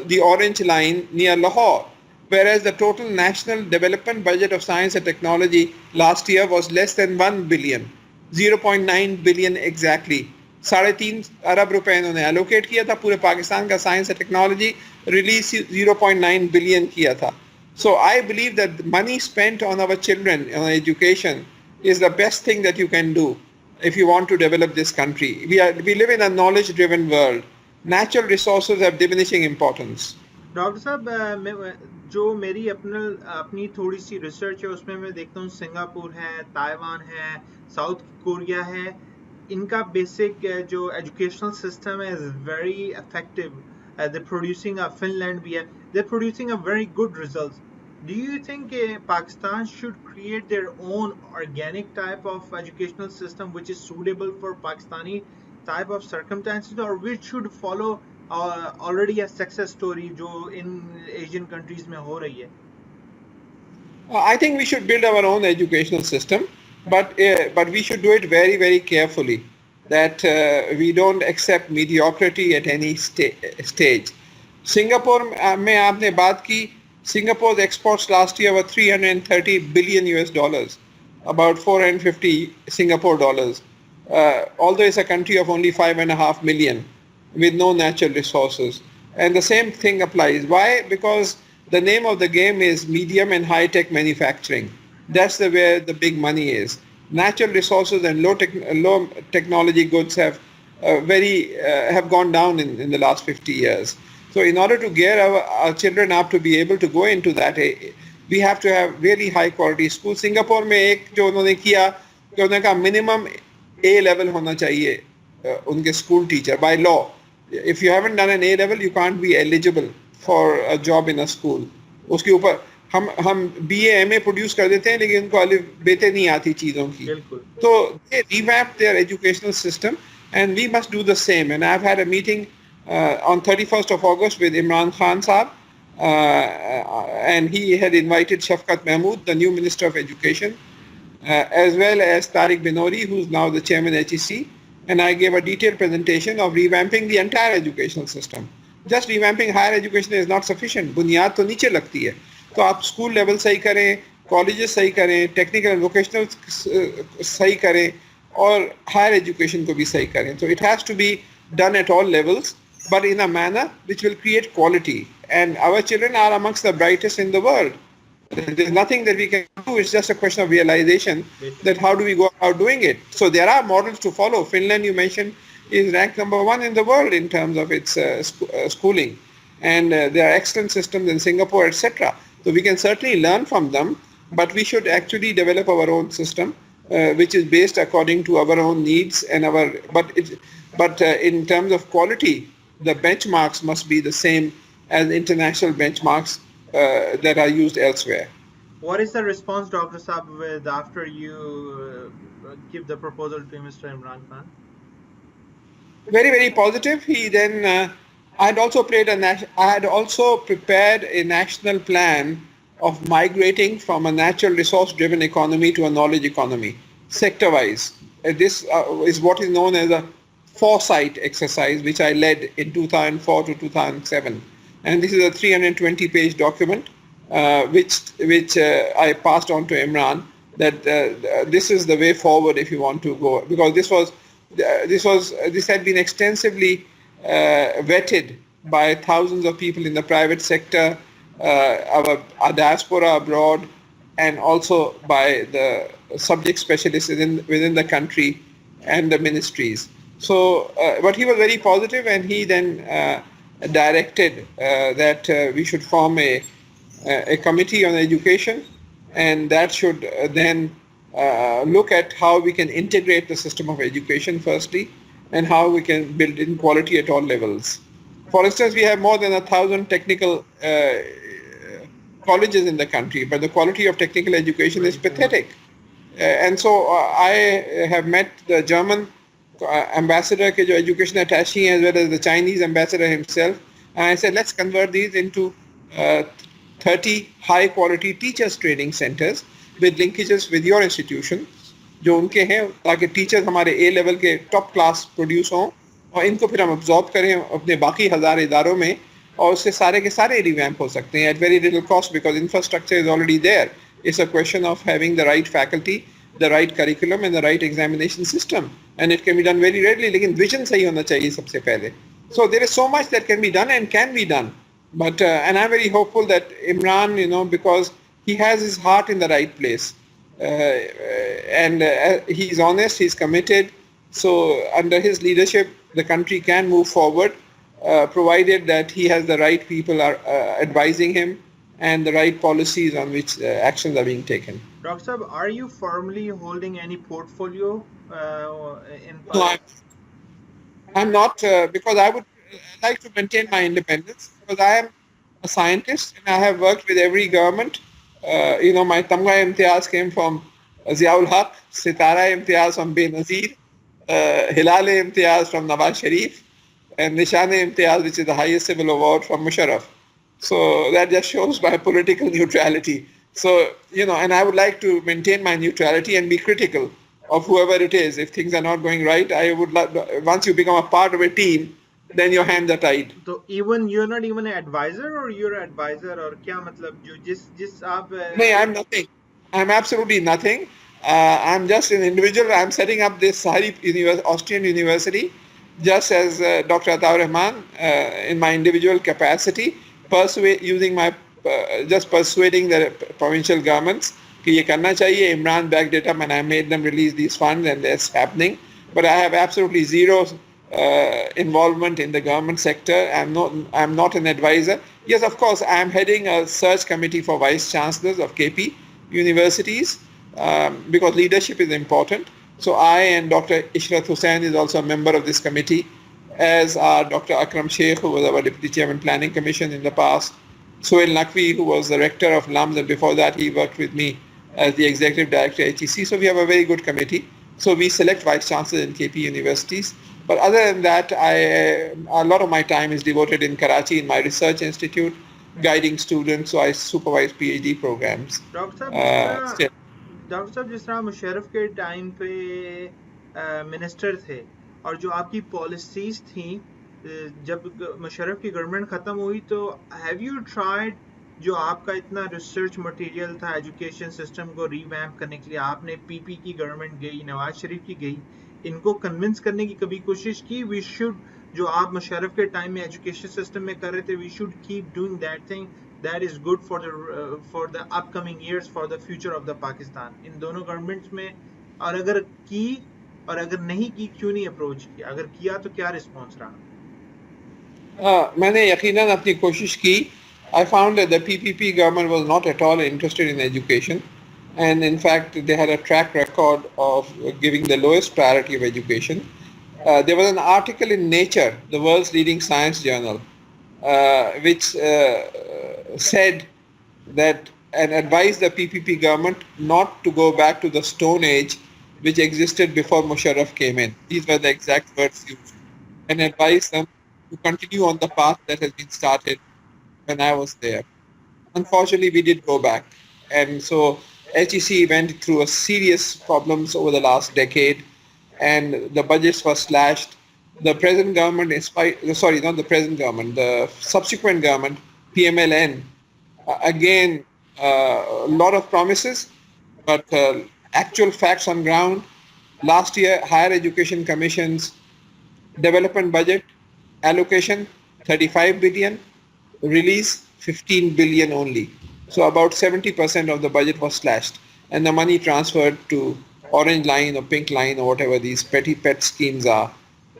the Orange Line near Lahore, whereas the total national development budget of science and technology last year was less than 1 billion, 0.9 billion exactly. 3.5 अरब रुपए इन्होंने allocate किया था पूरे पाकिस्तान का science and technology release 0.9 billion किया था. So I believe that the money spent on our children, on education, is the best thing that you can do if you want to develop this country. We live in a knowledge-driven world. Natural resources have diminishing importance. Doctor साहब जो मेरी अपनी थोड़ी सी research है उसमें मैं देखता हूँ सिंगापुर है, ताइवान है, साउथ कोरिया है, इनका बेसिक जो एजुकेशनल सिस्टम है is very effective. They producing Finland भी है, they producing a very good results. Do you think Pakistan should create their own organic type of educational system which is suitable for Pakistani type of circumstances, or we should follow already a success story जो in Asian countries में हो रही है? I think we should build our own educational system, but we should do it very, very carefully. That we don't accept mediocrity at any stage. Singapore में आपने बात की. Singapore's exports last year were 330 billion US dollars, about 450 Singapore dollars. Although it's a country of only 5.5 million with no natural resources. And the same thing applies. Why? Because the name of the game is medium and high-tech manufacturing. That's where the big money is. Natural resources and low technology goods have gone down in the last 50 years. So in order to gear our children up to be able to go into that, we have to have really high quality schools. Singapore में एक जो उन्होंने किया कि उन्होंने कहा minimum A level होना चाहिए उनके school teacher by law. If you haven't done an A level, you can't be eligible for a job in a school. उसके ऊपर हम BA MA produce कर देते हैं लेकिन उनको अलिफ बेते नहीं आती चीज़ों की. तो they revamp their educational system and we must do the same. And I've had a meeting on 31st of August with Imran Khan Saab, and he had invited Shafqat Mahmood, the new Minister of Education, as well as Tariq Binori, who's now the Chairman HEC, and I gave a detailed presentation of revamping the entire educational system. Just revamping higher education is not sufficient. बुनियाद तो नीचे लगती है. तो आप school level सही करें, colleges सही करें, टेक्निकल एंड वोकेशनल सही करें और हायर एजुकेशन को भी सही करें. So it has to be done at all levels, but in a manner which will create quality. And our children are amongst the brightest in the world. There's nothing that we can do. It's just a question of realization that how do we go about doing it. So there are models to follow. Finland, you mentioned, is ranked number 1 in the world in terms of its schooling. And there are excellent systems in Singapore, etc. So we can certainly learn from them, but we should actually develop our own system, which is based according to our own needs and but in terms of quality, the benchmarks must be the same as international benchmarks that are used elsewhere. What is the response, Dr. Saab, after you give the proposal to Mr. Imran Khan? very, very positive. He then I had also prepared a national plan of migrating from a natural resource driven economy to a knowledge economy, sector wise. This is what is known as a foresight exercise, which I led in 2004 to 2007. And this is a 320-page document, which I passed on to Imran, that this is the way forward if you want to go, because this had been extensively vetted by thousands of people in the private sector, our diaspora abroad, and also by the subject specialists within the country and the ministries. So, but he was very positive, and he then directed that we should form a committee on education, and that should then look at how we can integrate the system of education firstly, and how we can build in quality at all levels. For instance, we have more than 1,000 technical colleges in the country, but the quality of technical education is pathetic. And so I have met the German ambassador, ke jo education attaché, as well as the Chinese ambassador himself, and I said, let's convert these into 30 high quality teachers training centers with linkages with your institution जो उनके हैं, ताकि teachers हमारे ए level के top class produce हों, और इनको फिर हम अब्जॉर्ब करें अपने बाकी हज़ार इदारों में, और उससे सारे के सारे रिवैम्प हो सकते हैं at very little cost, because infrastructure is already there. It's a question of having the right faculty, the right curriculum and the right examination system, and it can be done very readily. लेकिन vision सही होना चाहिए सबसे पहले. So there is so much that can be done and can be done. But and I'm very hopeful that Imran, because he has his heart in the right place, and he's honest, he's committed. So under his leadership, the country can move forward, provided that he has the right people are advising him, and the right policies on which actions are being taken. Dr. Saab, are you firmly holding any portfolio in No, I'm not, because I would like to maintain my independence, because I am a scientist and I have worked with every government. My Tamga Imtiaz came from Ziaul Haq, Sitara Imtiaz from Benazir, Hilal Imtiaz from Nawaz Sharif, and Nishan Imtiaz, which is the highest civil award, from Musharraf. So that just shows my political neutrality. So, and I would like to maintain my neutrality and be critical of whoever it is. If things are not going right, I would once you become a part of a team, then your hands are tied. So even you're not even an advisor, or you're an advisor, or क्या मतलब जो जिस आप No, I'm nothing. I'm absolutely nothing. I'm just an individual. I'm setting up this Sahari Austrian university just as Dr. Atta Ur Rehman in my individual capacity, using my just persuading the provincial governments कि ये करना चाहिए. Imran backed it up, and I made them release these funds, and that's happening. But I have absolutely zero involvement in the government sector. I'm not an advisor. Yes, of course, I'm heading a search committee for vice chancellors of KP universities, because leadership is important. So I and Dr. Ishrat Hussain is also a member of this committee, as are Dr. Akram Sheikh, who was our Deputy Chairman Planning Commission in the past, Suhail Naqvi, who was the rector of LUMS, and before that he worked with me as the executive director at HEC. So we have a very good committee. So we select vice chancellors in KP universities. But other than that, a lot of my time is devoted in Karachi in my research institute, guiding students. So I supervise PhD programs. Doctor साहब जिस तरह मुशर्रफ के time पे minister थे, और जो आपकी policies थी जब मुशर्रफ की गवर्नमेंट ख़त्म हुई, तो हैव यू ट्राइड जो आपका इतना रिसर्च मटेरियल था एजुकेशन सिस्टम को रीवैम्प करने के लिए, आपने पीपी की गवर्नमेंट गई, नवाज शरीफ की गई, इनको कन्विंस करने की कभी कोशिश की वी शुड, जो आप मुशर्रफ के टाइम में एजुकेशन सिस्टम में कर रहे थे, we should keep doing that thing that is good for the upcoming years for the future of the Pakistan, इन दोनों गवर्नमेंट्स में? और अगर की और अगर नहीं की, क्यों नहीं अप्रोच किया? अगर किया तो क्या रिस्पॉन्स रहा? मैंने यकीनन अपनी कोशिश की. I found that the PPP government was not at all interested in education, and in fact they had a track record of giving the lowest priority of education. There was an article in Nature, the world's leading science journal, which said that and advised the PPP government not to go back to the Stone Age which existed before Musharraf came in. These were the exact words used. and advise them to continue on the path that has been started when I was there. Unfortunately, we did go back. And so HEC went through a serious problems over the last decade, and the budgets were slashed. The present government, sorry, not the present government, the subsequent government, PMLN, again, a lot of promises, but actual facts on ground. Last year, Higher Education Commission's development budget allocation 35 billion, release 15 billion only. So about 70% of the budget was slashed, and the money transferred to orange line or pink line or whatever these petty pet schemes are.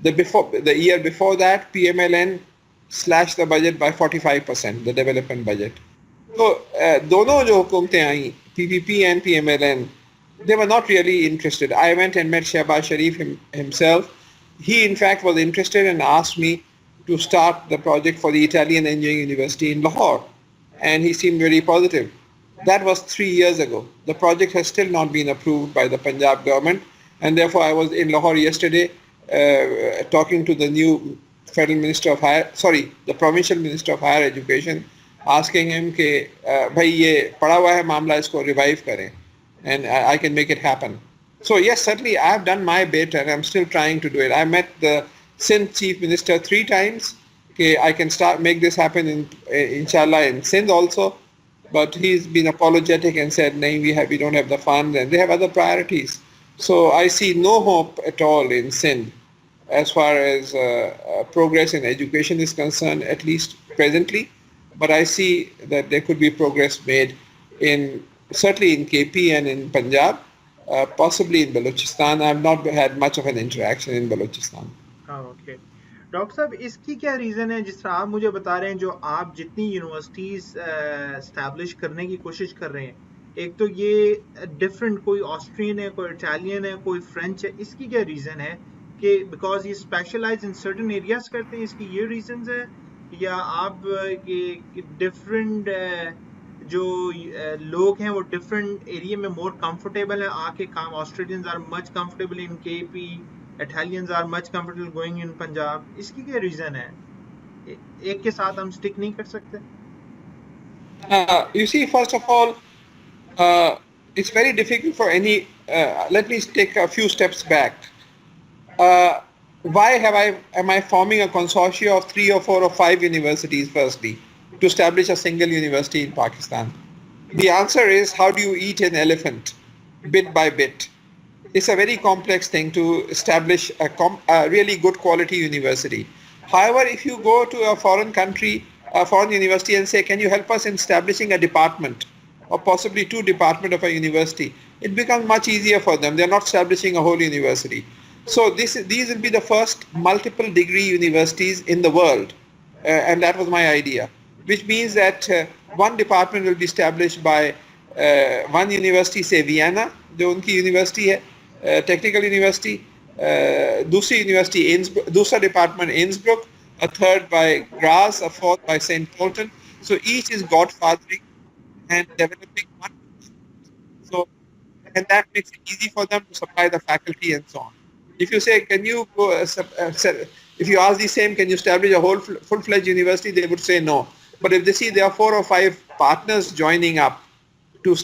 The year before that, PMLN slashed the budget by 45%, the development budget. तो दोनों जो हुकूमतें आई PPP and PMLN, they were not really interested. I went and met Shehbaz Sharif himself. He in fact was interested and asked me to start the project for the Italian Engineering University in Lahore, and he seemed very positive. That was 3 years ago. The project has still not been approved by the Punjab government, and therefore I was in Lahore yesterday talking to the new federal minister of the provincial minister of higher education, asking him कि भाई ये पड़ा हुआ है मामला इसको revive करें, and I can make it happen. So yes, certainly I have done my bit and I'm still trying to do it. I met the Sindh chief minister 3 times. Okay, I can make this happen inshallah in Sindh also, but he's been apologetic and said, "No, we don't have the funds and they have other priorities." So I see no hope at all in Sindh as far as progress in education is concerned, at least presently. But I see that there could be progress made certainly in KP and in Punjab, possibly in Balochistan. I've not had much of an interaction in Balochistan. Okay doctor साहब, इसकी क्या reason है? जिस तरह आप मुझे बता रहे हैं, जो आप जितनी यूनिवर्सिटीज़ इस्टेब्लिश करने की कोशिश कर रहे हैं, एक तो ये डिफरेंट, कोई ऑस्ट्रियन है, कोई इटालियन है, कोई फ्रेंच है, इसकी क्या रीज़न है कि बिकॉज ये स्पेशलाइज इन सर्टन एरियाज करते हैं, इसकी ये रीजंस है? या आप ये डिफरेंट जो लोग हैं वो डिफरेंट एरिया में मोर कंफर्टेबल है आके काम? Australians are much comfortable in KP, Italians are much comfortable going in Punjab. इसकी क्या रीजन है? एक के साथ हम स्टिक नहीं कर सकते? You see, first of all, it's very difficult for any. Let me take a few steps back. Why am I forming a consortium of 3 or 4 or 5 universities firstly to establish a single university in Pakistan? The answer is, how do you eat an elephant bit by bit? It's a very complex thing to establish a really good quality university. However, if you go to a foreign country, a foreign university, and say, can you help us in establishing a department or possibly 2 departments of a university, it becomes much easier for them. They're not establishing a whole university. So these will be the first multiple degree universities in the world, and that was my idea, which means that one department will be established by one university, say Vienna, जो उनकी university है, technical university, दूसरा department Innsbruck, a third by Graz, a fourth by St. Polten. So each is godfathering and developing one. So, and that makes it easy for them to supply the faculty and so on. If you say, can you go, if you ask the same, can you establish a whole full-fledged university, they would say no. But if they see there are 4 or 5 partners joining up to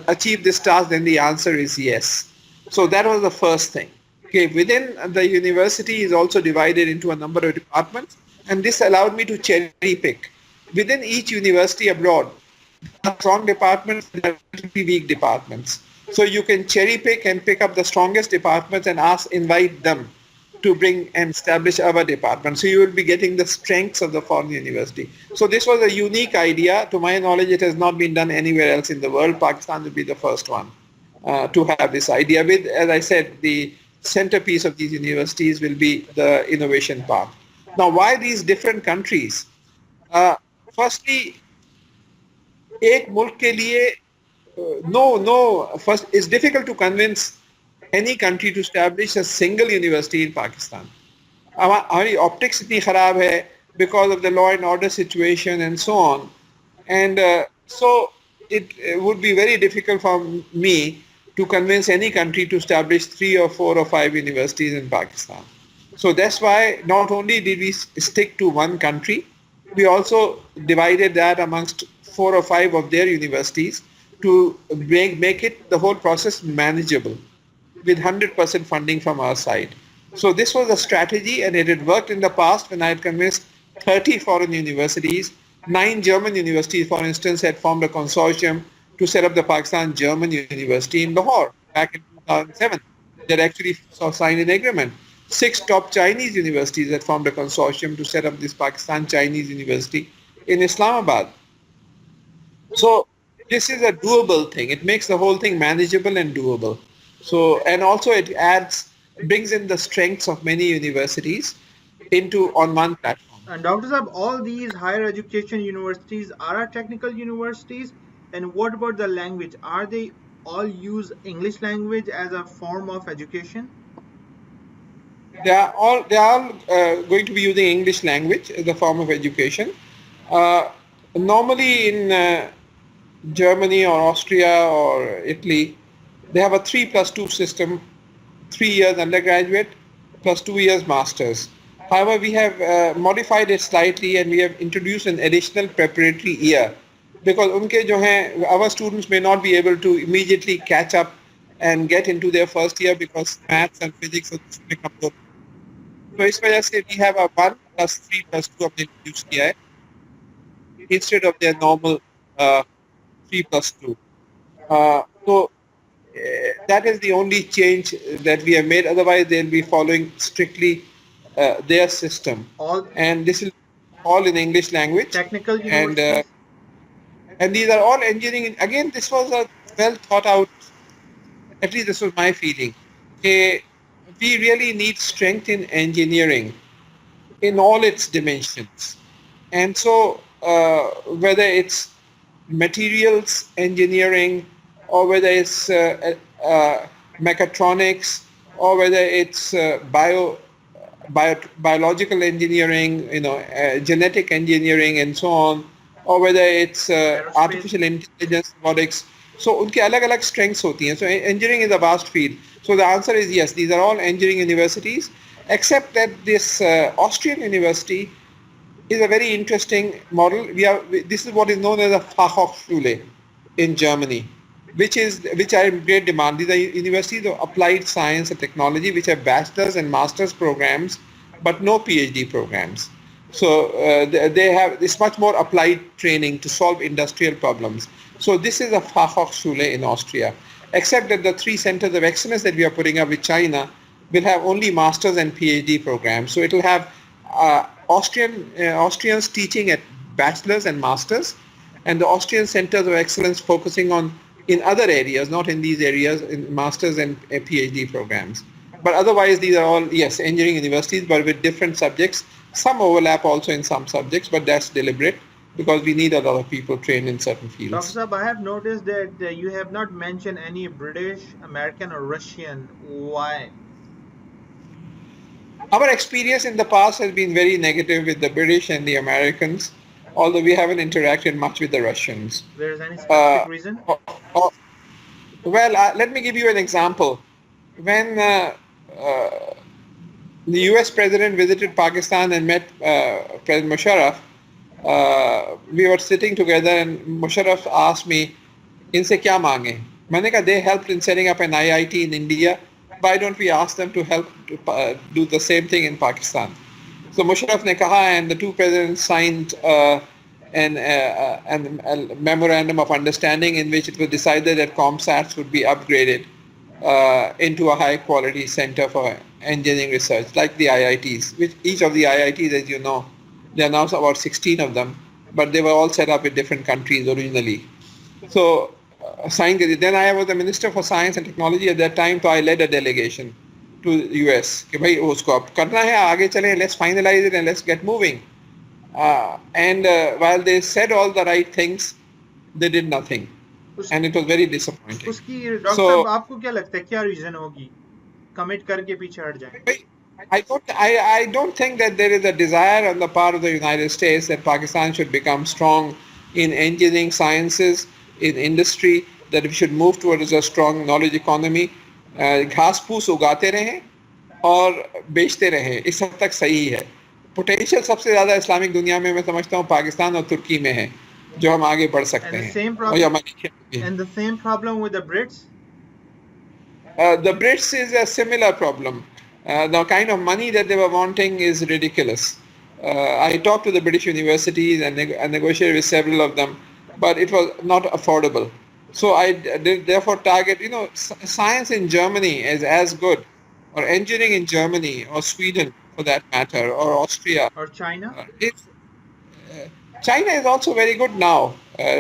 achieve this task, then the answer is yes. So that was the first thing. Okay, within the university is also divided into a number of departments, and this allowed me to cherry pick. Within each university abroad, there are strong departments and relatively weak departments. So you can cherry pick and pick up the strongest departments and invite them to bring and establish our department. So you will be getting the strengths of the foreign university. So this was a unique idea. To my knowledge, it has not been done anywhere else in the world. Pakistan will be the first one to have this idea with, as I said, the centerpiece of these universities will be the innovation part. Now, why these different countries? Firstly, एक मुल्क के लिए first, it's difficult to convince any country to establish a single university in Pakistan. हमारी optics इतनी खराब है because of the law and order situation and so on. And so it would be very difficult for me to convince any country to establish 3 or 4 or 5 universities in Pakistan. So that's why not only did we stick to one country, we also divided that amongst 4 or 5 of their universities to make it the whole process manageable with 100% funding from our side. So this was a strategy, and it had worked in the past when I had convinced 30 foreign universities. 9 German universities, for instance, had formed a consortium to set up the Pakistan German University in Lahore back in 2007. They had actually signed an agreement. 6 top Chinese universities had formed a consortium to set up this Pakistan Chinese University in Islamabad. So this is a doable thing. It makes the whole thing manageable and doable. So, and also it brings in the strengths of many universities into on one platform. And Dr. Saab, all these higher education universities are technical universities. And what about the language? Are they all use English language as a form of education? They are all going to be using English language as a form of education. Uh, Normally in Germany or Austria or Italy, they have a 3+2 system, 3 years undergraduate plus 2 years masters. However, we have modified it slightly and we have introduced an additional preparatory year because unke jo hain, our students may not be able to immediately catch up and get into their first year because maths and physics उसमें कमजोर. तो इस वजह से we have a 1+3+2 हमने introduce किया है instead of their normal uh, 3+2. So that is the only change that we have made. Otherwise, they'll be following strictly their system, All and this is all in English language. technical And universities? and these are all engineering. Again, this was a well thought out. At least this was my feeling. Okay, we really need strength in engineering in all its dimensions. And so, whether it's materials engineering, or whether it's mechatronics, or whether it's biological engineering, genetic engineering, and so on, or whether it's Aerospace? artificial intelligence, robotics. So, उनकी अलग-अलग strengths होती हैं. So, engineering is a vast field. So, the answer is yes. These are all engineering universities, except that this Austrian university is a very interesting model. This is what is known as a Fachhochschule in Germany, which are in great demand. These are universities of applied science and technology, which have bachelor's and master's programs, but no PhD programs. So they have this much more applied training to solve industrial problems. So this is a Fachhochschule in Austria, except that the 3 centers of excellence that we are putting up with China will have only master's and PhD programs. So it will have Austrians teaching at bachelor's and master's, and the Austrian centers of excellence focusing on in other areas, not in these areas, in master's and PhD programs. But otherwise, these are all, yes, engineering universities, but with different subjects. Some overlap also in some subjects, but that's deliberate because we need a lot of people trained in certain Dr. fields. Saab, I have noticed that you have not mentioned any British, American, or Russian. Why? Our experience in the past has been very negative with the British and the Americans, although we haven't interacted much with the Russians. There is any specific Uh, reason? o- o- well, let me give you an example. When uh, the US president visited Pakistan and met President Musharraf, we were sitting together and Musharraf asked me, इनसे क्या मांगे? मैंने कहा, they helped in setting up an IIT in India. Why don't we ask them to help do the same thing in Pakistan? So Musharraf ne kaha, and the two presidents signed a memorandum of understanding in which it was decided that ComSats would be upgraded into a high quality center for engineering research, like the IITs, which each of the IITs, as you know, there are now about 16 of them, but they were all set up in different countries originally. So, signed it. Then I was the Minister for Science and Technology at that time, so I led a delegation to the US. कि भाई उसको अब करना है, आगे चलें, let's finalize it and let's get moving. And while they said all the right things, they did nothing, उस and it was very disappointing. उसकी डॉक्टर साहब So आपको क्या लगता है क्या रीजन होगी कमिट करके पीछे हट जाएं? I don't think that there is a desire on the part of the United States that Pakistan should become strong in engineering sciences, in industry, that we should move towards a strong knowledge economy. घास फूस उगाते रहें اور بیچتے رہیں. اس حد تک صحیح ہے. پوٹینشیل سب سے زیادہ اسلامک دنیا میں سمجھتا ہوں پاکستان اور ترکی میں ہے جو ہم آگے بڑھ And سکتے the ہیں same اور یا problem, ملیشیا میں بھی ہے. and the same problem with the Brits. The Brits is a similar problem. The kind of money that they were wanting is ridiculous. I talked to the British universities and and negotiated with several of them, but it was not affordable. So I did therefore target, science in Germany is as good, or engineering in Germany or Sweden for that matter, or Austria. Or China. It's China is also very good now.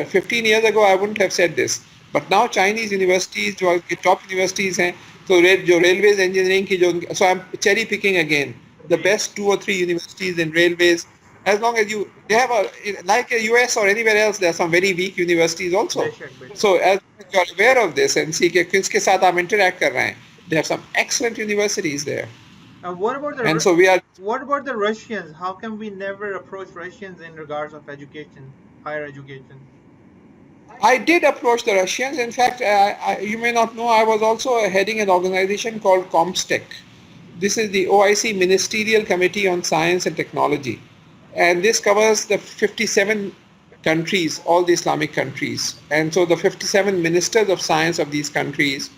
15 years ago, I wouldn't have said this. But now Chinese universities, जो top universities हैं, तो जो railways engineering की so I'm cherry picking again. The ji. best 2 or 3 universities in railways, as long as they have like a US or anywhere else, there are some very weak universities also. बेशक बेशक. So as long as you're aware of this and see कि किसके साथ आप interact कर रहे हैं, there are some excellent universities there. What about the And so we are. what about the Russians? How come we never approach Russians in regards of education, higher education? I did approach the Russians. In fact, you may not know, I was also heading an organization called COMSTEC. This is the OIC Ministerial Committee on Science and Technology. And this covers the 57 countries, all the Islamic countries. And so the 57 ministers of science of these countries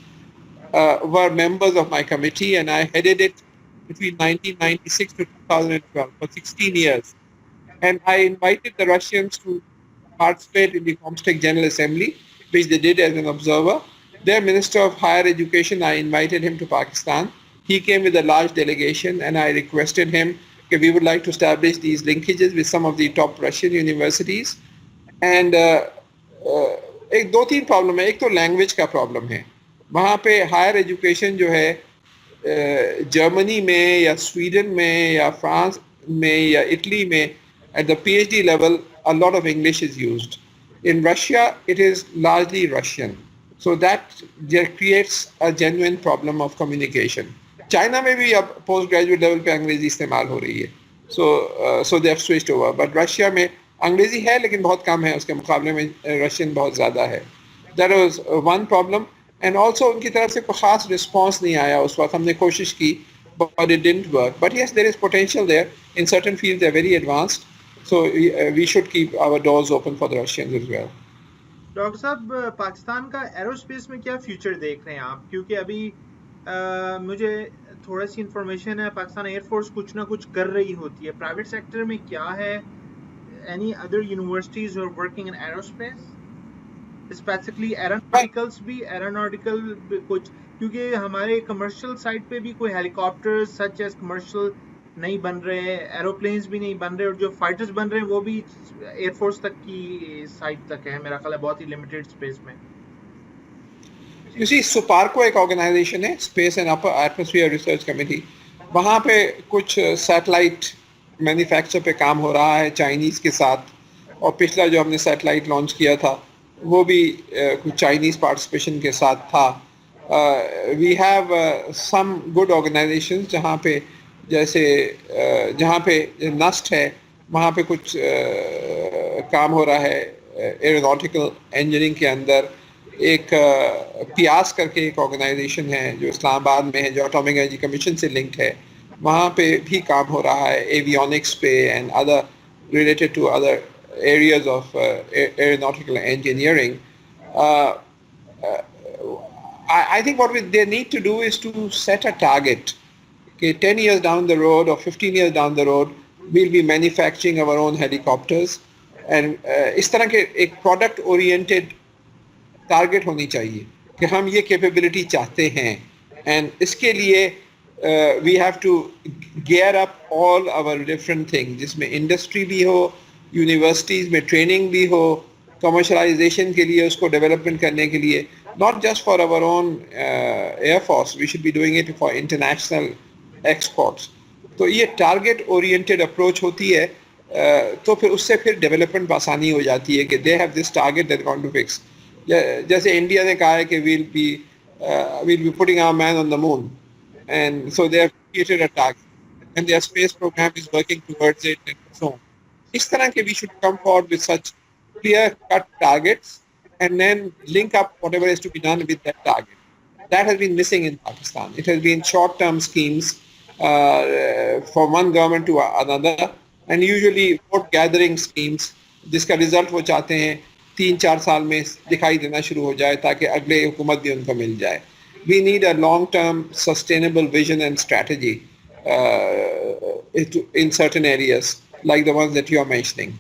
were members of my committee, and I headed it between 1996 to 2012 for 16 years. And I invited the Russians to participate in the Comstock General Assembly, which they did as an observer. Their Minister of Higher Education, I invited him to Pakistan. He came with a large delegation, and I requested him that we would like to establish these linkages with some of the top Russian universities. And ایک دو تین problem ہے. ایک تو language کا problem ہے. وہاں پہ higher education جو ہے جرمنی میں یا سویڈن میں یا فرانس میں یا اٹلی میں at the PhD level, a lot of English is used. In Russia, it is largely Russian. So that creates a genuine problem of communication. China میں بھی اب post graduate level پہ انگریزی استعمال ہو رہی ہے. So they have switched over. But Russia میں انگریزی ہے لیکن بہت کم ہے, اس کے مقابلے میں رشین بہت زیادہ ہے. That was one problem. And also ان کی طرف سے کوئی خاص response نہیں آیا اس وقت. ہم نے کوشش کی but it didn't work. But yes, there is potential there. In certain fields they are very advanced. So we should keep our doors open for the Russians as well. Doctor صاحب پاکستان کا arrow space میں کیا future دیکھ رہے ہیں آپ؟ کیونکہ ابھی مجھے تھوڑا سی انفارمیشن ہے پاکستان ایئر فورس کچھ نہ کچھ کر رہی ہوتی ہے. پرائیویٹ سیکٹر میں کیا ہے؟ Any other universities are working in aerospace specifically aeronauticals بھی ایروناٹیکل کچھ؟ کیونکہ ہمارے کمرشل سائٹ پہ بھی کوئی ہیلی کاپٹر سچ ایز کمرشل نہیں بن رہے, ایروپلینز بھی نہیں بن رہے, اور جو فائٹرز بن رہے ہیں وہ بھی ایئر فورس تک کی سائٹ تک ہے میرا خیال ہے, بہت ہی لمیٹڈ اسپیس میں. You see, سپارکو ایک آرگنائزیشن ہے, space and upper atmosphere research committee. وہاں پہ کچھ سیٹلائٹ مینوفیکچر پہ کام ہو رہا ہے چائنیز کے ساتھ, اور پچھلا جو ہم نے سیٹلائٹ لانچ کیا تھا وہ بھی کچھ چائنیز پارٹیسپیشن کے ساتھ تھا. We have some good organisation جہاں پہ جہاں پہ نسٹ ہے وہاں پہ کچھ کام ہو رہا ہے ایروناٹیکل انجینئرنگ کے اندر. ایک پیاس کر کے ایک آرگنائزیشن ہے جو اسلام آباد میں ہے, جو اٹامک انرجی کمیشن سے لنکڈ ہے, وہاں پہ بھی کام ہو رہا ہے ایویونکس پہ and other related to other areas of aeronautical engineering. I think what they need to do is to set a target. Okay, 10 years down the road or 15 years down the road, we'll be manufacturing our own helicopters. And اس طرح کے ایک product oriented target ہونی چاہیے کہ ہم یہ capability چاہتے ہیں. اینڈ اس کے لیے we have to gear up all our different thing, جس میں انڈسٹری بھی ہو, یونیورسٹیز میں ٹریننگ بھی ہو, کمرشلائزیشن کے لیے اس کو ڈیولپمنٹ کرنے کے لیے, not just for our own air force, we should be doing it for international exports. تو یہ ٹارگیٹ اورینٹیڈ اپروچ ہوتی ہے, تو پھر اس سے پھر ڈیولپمنٹ میں آسانی ہو جاتی ہے کہ they have this target that want to fix. جیسے انڈیا نے کہا ہے کہ we'll be putting our man on the moon, and so they have created a target and their space programme is working towards it and so on. اس طرح کے we should come forward with such clear cut targets and then link up whatever is to be done with that target. That has been missing in Pakistan. It has been short term schemes for one government to another, and usually vote gathering schemes जिसका result वो चाहते हैं 3-4 साल में दिखाई देना शुरू हो जाए ताकि अगले हुकूमत भी उनको मिल जाए. We need a long-term sustainable vision and strategy in certain areas like the ones that you are mentioning.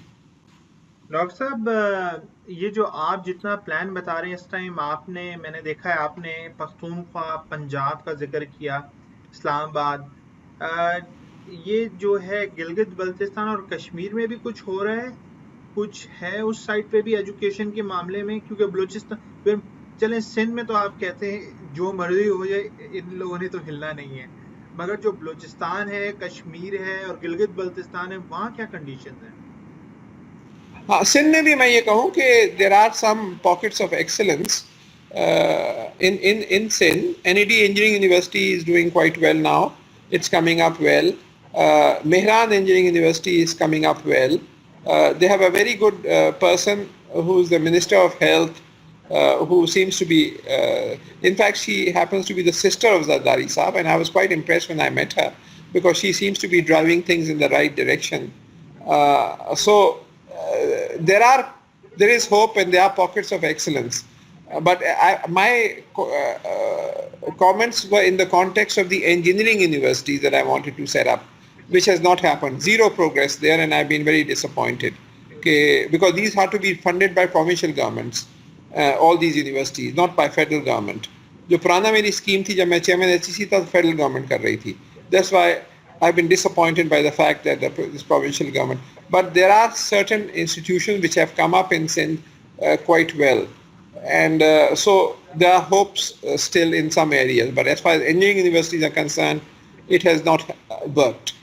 Doctor साहब, ये जो आप जितना प्लान बता रहे हैं इस टाइम, आपने मैंने देखा है आपने पख्तूनख्वा पंजाब का जिक्र किया, इस्लामाबाद, अ, ये जो है गिलगित बल्तिस्तान और कश्मीर में भी कुछ हो रहा है, कुछ है उस साइड पे भी एजुकेशन के मामले में? क्योंकि बलूचिस्तान फिर चलें, सिंध में तो आप कहते हैं जो मर्जी हो जाए, इन लोगों ने तो हिलना नहीं है, मगर जो बलूचिस्तान है, कश्मीर है और गिलगित बल्तिस्तान है, वहाँ क्या कंडीशन है? हाँ, सिंध में भी मैं ये कहूँ कि there are some pockets of excellence in Sindh. NED Engineering University is doing quite well now. It's coming up well. Mera Engineering University is coming up well. They have a very good person who is the Minister of Health, who seems to be, in fact, she happens to be the sister of Zardari Saab, and I was quite impressed when I met her because she seems to be driving things in the right direction. There is hope and there are pockets of excellence. But my comments were in the context of the engineering universities that I wanted to set up, which has not happened. Zero progress there, and I've been very disappointed. Okay, because these have to be funded by provincial governments, all these universities, not by federal government. जो पुराना मेरी scheme थी जब मैं chairman HEC था, federal government कर रही थी. That's why I've been disappointed by the fact that this provincial government. But there are certain institutions which have come up in Sindh quite well. And so there are hopes still in some areas. But as far as engineering universities are concerned, it has not worked.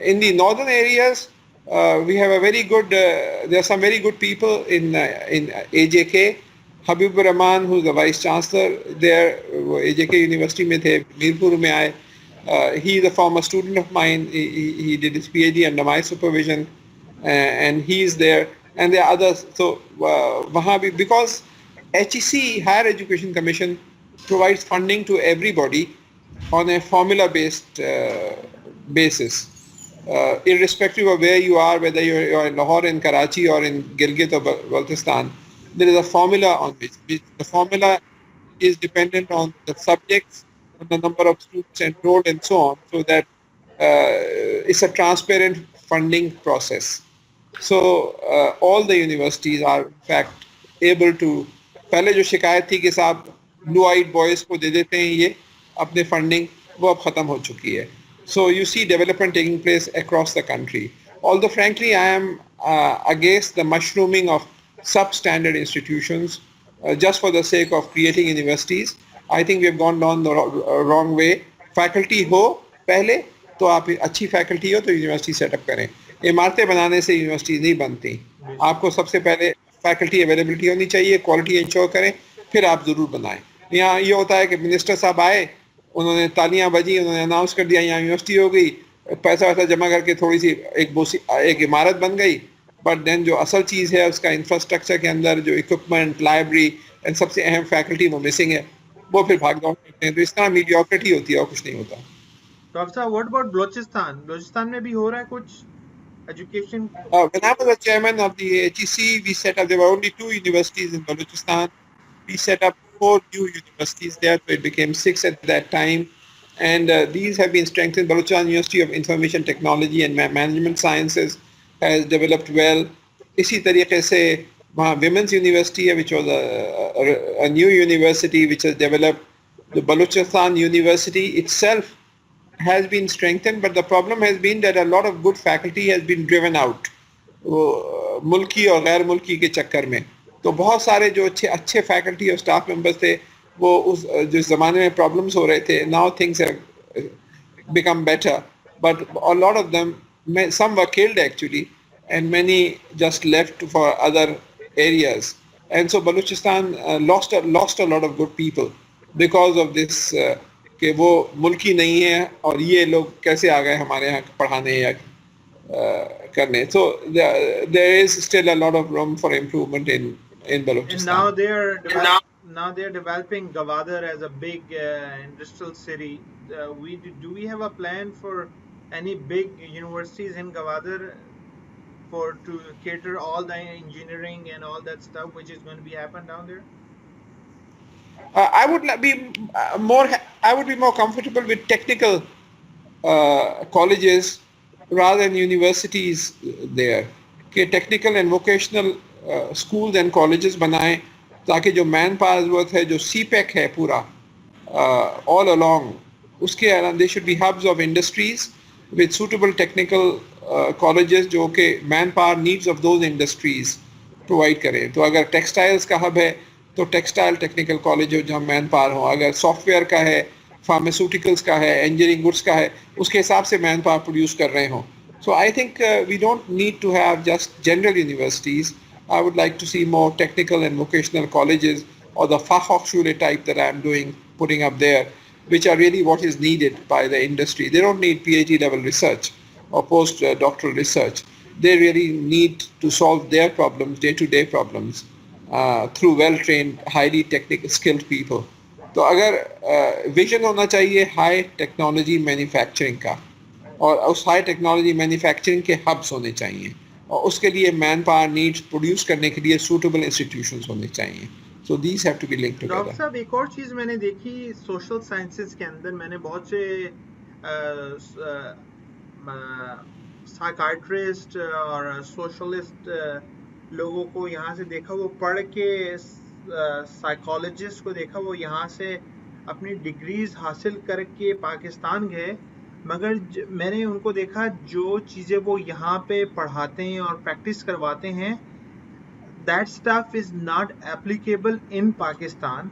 In the northern areas, we have a very good, there are some very good people in AJK. Habibur Rahman, who's the vice chancellor there, AJK University में थे, मीरपुर में आए. He is a former student of mine. He did his PhD under my supervision, and he is there. And there are others. So because HEC, Higher Education Commission, provides funding to everybody on a formula-based basis, irrespective of where you are, whether you're in Lahore, in Karachi, or in Gilgit or Baltistan. There is a formula on which the formula is dependent on the subjects, on the number of students enrolled, and so on, so that it's a transparent funding process. So all the universities are in fact able to. पहले जो शिकायत थी कि साहब blue eyed boys को दे देते हैं ये अपने फंडिंग, वो अब ख़त्म हो चुकी है. So you see development taking place across the country. Although frankly I am against the mushrooming of substandard institutions just for the sake of creating universities. I think we have gone down the wrong way. Faculty हो पहले तो आप अच्छी faculty हो तो university setup करें. इमारतें बनाने से यूनिवर्सिटी नहीं बनती. आपको सबसे पहले फैकल्टी अवेलेबिलिटी होनी चाहिए, क्वालिटी इंश्योर करें, फिर आप ज़रूर बनाएं. यहाँ ये होता है कि मिनिस्टर साहब आए, उन्होंने तालियां बजी, उन्होंने अनाउंस कर दिया यहाँ यूनिवर्सिटी हो गई, पैसा वैसा जमा करके थोड़ी सी एक इमारत बन गई. बट देन जो असल चीज़ है उसका इंफ्रास्ट्रक्चर के अंदर जो इक्विपमेंट, लाइब्रेरी एंड सबसे अहम फैकल्टी वो मिसिंग है, वो फिर भाग दौड़ करते हैं. तो इस तरह मीडियोक्रिटी होती है और कुछ नहीं होता. डॉक्टर साहब, व्हाट अबाउट बलूचिस्तान? बलूचिस्तान में भी हो रहा है कुछ education? When I was the chairman of the HEC, we set up, there were only 2 universities in Balochistan. We set up 4 new universities there, so it became 6 at that time. And these have been strengthened. Balochistan University of Information Technology and Management Sciences has developed well. इसी तरीके से वहाँ Women's University है, which was a new university which has developed. The Balochistan University itself has been strengthened, but the problem has been that a lot of good faculty has been driven out. वो मुल्की और गैर मुल्की के चक्कर में तो बहुत सारे जो अच्छे फैकल्टी और स्टाफ मेंबर्स थे वो उस जिस ज़माने में प्रॉब्लम्स हो रहे थे, now things have become better, but a lot of them, some were killed actually, and many just left for other areas. And so Balochistan lost a lot of good people because of this. कि वो मुल्की नहीं है और ये लोग कैसे आ गए हमारे यहाँ पढ़ाने या करने. So there is still a lot of room for improvement in Balochistan. And now now they're developing Gwadar as a big industrial city. We have a plan for any big universities in Gwadar for to cater all the engineering and all that stuff which is going to be happen down there? I would be more. I would be more comfortable with technical colleges rather than universities there. کہ technical and vocational schools and colleges بنائیں تاکہ جو man power ضرورت ہے جو سی pack ہے پورا آل along اس کے they should be hubs of industries with suitable technical colleges جو کہ manpower needs of those industries provide کریں. تو اگر ٹیکسٹائلس کا ہب ہے تو ٹیکسٹائل ٹیکنیکل کالج ہو جہاں مین پاور ہو. اگر سافٹ ویئر کا ہے, فارماسیوٹیکلس کا ہے, انجینئرنگ گڈس کا ہے, اس کے حساب سے مین پاور پروڈیوس کر رہے ہوں. So I think we don't need to have just general universities. I would like to see more technical and vocational colleges or the Fachhochschule type that I'm putting up there, which are really what is needed by the industry. They don't need PhD level research or post-doctoral research. They really need to solve their problems, day-to-day problems, through well-trained, highly technical, skilled people. تو اگر vision ہونا چاہیے high technology manufacturing کا, اور اس high technology manufacturing کے hubs ہونے چاہیے, اور اس کے لیے مین پاور نیڈس پروڈیوس کرنے کے لیے سوٹیبل انسٹیٹیوشنز ہونے چاہیے. So these have to be linked together. Doctor صاحب ایک اور چیز میں نے دیکھی سوشل سائنسز کے اندر, میں نے بہت سے سائیکائٹرسٹ اور سوشلسٹ لوگوں کو یہاں سے دیکھا, وہ پڑھ کے سائیکالوجسٹ کو دیکھا, وہ یہاں سے اپنی ڈگریز حاصل کر کے پاکستان گئے, مگر میں نے ان کو دیکھا جو چیزیں وہ یہاں پہ پڑھاتے ہیں اور پریکٹس کرواتے ہیں, that stuff is not applicable in Pakistan,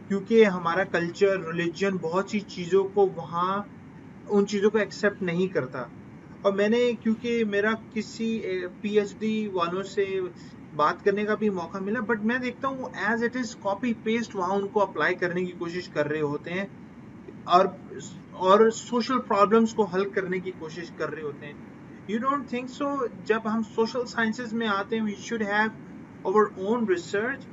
کیونکہ ہمارا کلچر, ریلیجن بہت سی چیزوں کو وہاں ان چیزوں کو ایکسیپٹ نہیں کرتا. اور میں نے کیونکہ میرا کسی پی ایچ ڈی والوں سے بات کرنے کا بھی موقع ملا, بٹ میں دیکھتا ہوں as it is copy paste وہاں ان کو اپلائی کرنے کی کوشش کر رہے ہوتے ہیں, اور سوشل پرابلمس کو حل کرنے کی کوشش کر رہے ہوتے ہیں. یو ڈونٹ تھنک سو جب ہم سوشل سائنسز میں آتے ہیں we should have our own research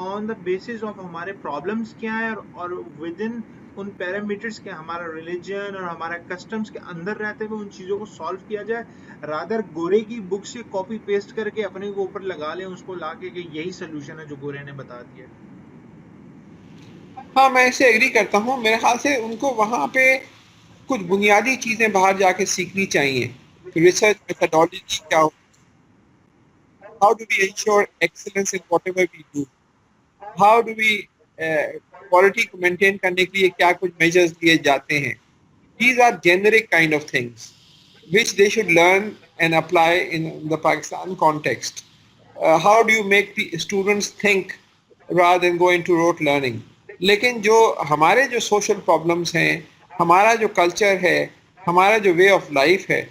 on the basis of ہمارے problems کیا ہیں, اور within ان پیرامیٹرس کے ہمارا ریلیجن اور ہمارا کسٹمس کے اندر رہتے ہوئے ان چیزوں کو سالو کیا جائے, رادر گورے کی بک سے کاپی پیسٹ کر کے اپنے کو اوپر لگا لیں اس کو لا کے کہ یہی سلوشن ہے جو گورے نے بتا دیا. ہاں میں اسے ایگری کرتا ہوں. میرے خیال سے ان کو وہاں پہ کچھ بنیادی چیزیں باہر جا کے سیکھنی چاہیے. ریسرچ میتھڈالوجی کیا ہو, how do we ensure excellence in whatever we do, how do we quality کو maintain کرنے کے لیے کیا کچھ measures لیے جاتے ہیں. These are generic kind of things which they should learn and apply in the Pakistan context. How do you make the students think rather than go into rote learning. لیکن جو ہمارے جو سوشل پرابلمس ہیں, ہمارا جو culture ہے, ہمارا جو وے آف لائف ہے,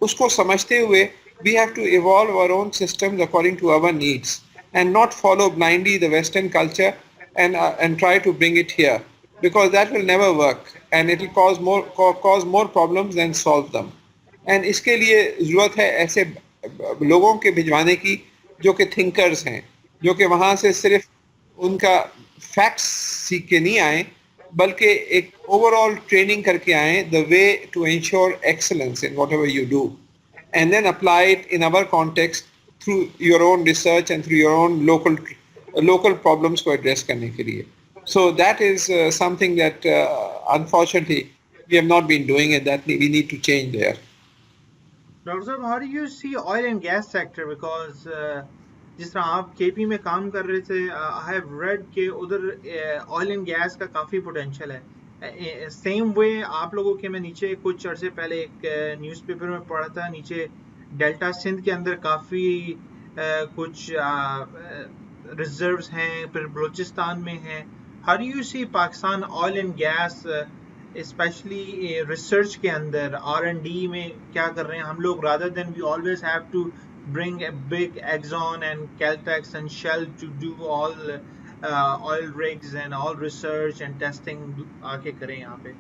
اس کو سمجھتے ہوئے we have to evolve our own systems according to our needs and not follow blindly the Western culture and try to bring it here, because that will never work and it will cause more problems than solve them. And اس کے لیے ضرورت ہے ایسے لوگوں کے بھجوانے کی جو کہ تھنکرز ہیں, جو کہ وہاں سے صرف ان کا فیکٹس سیکھ کے نہیں آئیں بلکہ ایک اوور آل ٹریننگ کر کے آئیں, the way to ensure excellence in whatever you do and then apply it in our context through your own research and through your own local problems کو address کرنے کے لیے. So that is something that unfortunately we have not been doing, and that we need to change there. Doctor صاحب, how do you see oil and gas sector? Because جس طرح آپ کے پی میں کام کر رہے تھے, I have read کہ ادھر آئل اینڈ گیس کا کافی پوٹینشیل ہے. سیم وے آپ لوگوں کے, میں نیچے کچھ عرصے پہلے ایک نیوز پیپر میں پڑھا تھا, نیچے ڈیلٹا سندھ کے اندر کافی کچھ ریزروز ہیں, پھر بلوچستان میں ہیں. How do you see Pakistan oil and gas especially research کے اندر R&D میں کیا کر رہے ہیں ہم لوگ, rather than we always have to bring a big Exxon and Caltex and Shell to do all oil rigs and all research and testing آ کے کریں یہاں پہ.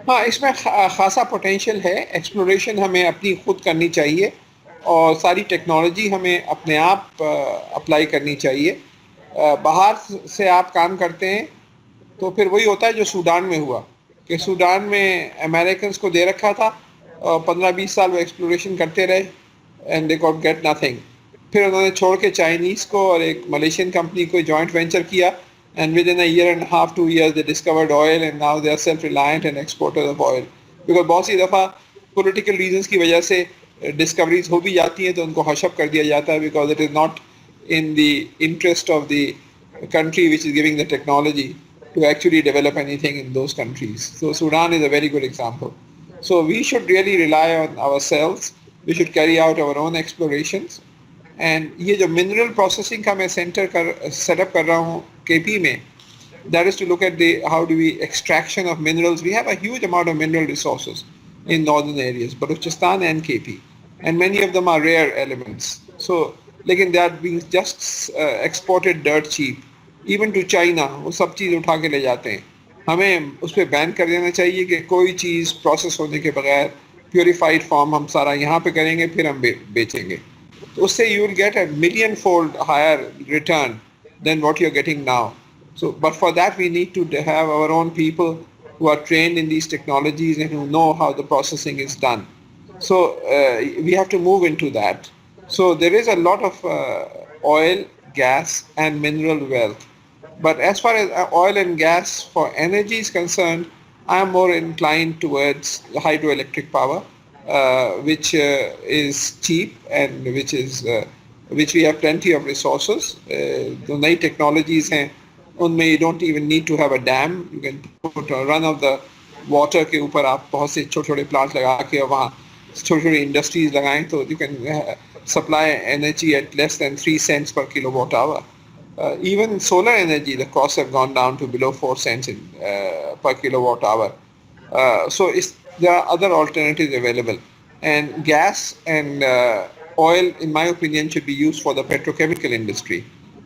ہاں اس میں خاصا پوٹینشیل ہے. ایکسپلوریشن ہمیں اپنی خود کرنی چاہیے اور ساری ٹیکنالوجی ہمیں اپنے آپ اپلائی کرنی چاہیے. باہر سے آپ کام کرتے ہیں تو پھر وہی ہوتا ہے جو سوڈان میں ہوا کہ سوڈان میں امریکنس کو دے رکھا تھا اور 15-20 سال وہ ایکسپلوریشن کرتے رہے and they could get nothing. پھر انہوں نے چھوڑ کے چائنیز کو اور ایک ملیشین کمپنی کو جوائنٹ وینچر کیا and within a year and half 2 years they discovered oil and now they are self reliant and exporters of oil. Because بہت سی دفعہ پولیٹیکل ریزنس کی وجہ سے ڈسکوریز ہو بھی جاتی ہیں تو ان کو حش اپ کر دیا جاتا ہے because it is not in the interest of the country which is giving the technology to actually develop anything in those countries. So Sudan is a very good example. So we should really rely on ourselves. We should carry out our own explorations. And یہ جو mineral processing کا میں set up کر رہا ہوں کے پی میں, that is to look at the how do we extraction of minerals. We have a huge amount of mineral resources in northern areas, Balochistan and KP, and many of them are rare elements. So لیکن they are being just exported dirt cheap even to China. وہ سب چیز اٹھا کے لے جاتے ہیں. ہمیں اس پہ بین کر دینا چاہیے کہ کوئی چیز پروسیس ہونے کے بغیر پیوریفائڈ فارم ہم سارا یہاں پہ کریں گے پھر ہم بیچیں گے. تو اس سے you will get a million fold higher return than what you're getting now. So, but for that we need to have our own people who are trained in these technologies and who know how the processing is done. So we have to move into that. So there is a lot of oil, gas and mineral wealth. But as far as oil and gas for energy is concerned, I am more inclined towards hydroelectric power, which is cheap and which we have plenty of resources. The new technologies ہیں ان میں you don't even need to have a dam. You can put a run of the water کے اوپر آپ بہت سے چھوٹے چھوٹے plant لگا کے وہاں چھوٹی چھوٹی انڈسٹریز لگائیں تو you can supply energy at less than 3 cents per kilowatt hour. Even solar energy, the costs have gone down to below 4 cents per kilowatt hour. So there are other alternatives available. And gas and oil, in my opinion, should be used for the petrochemical industry.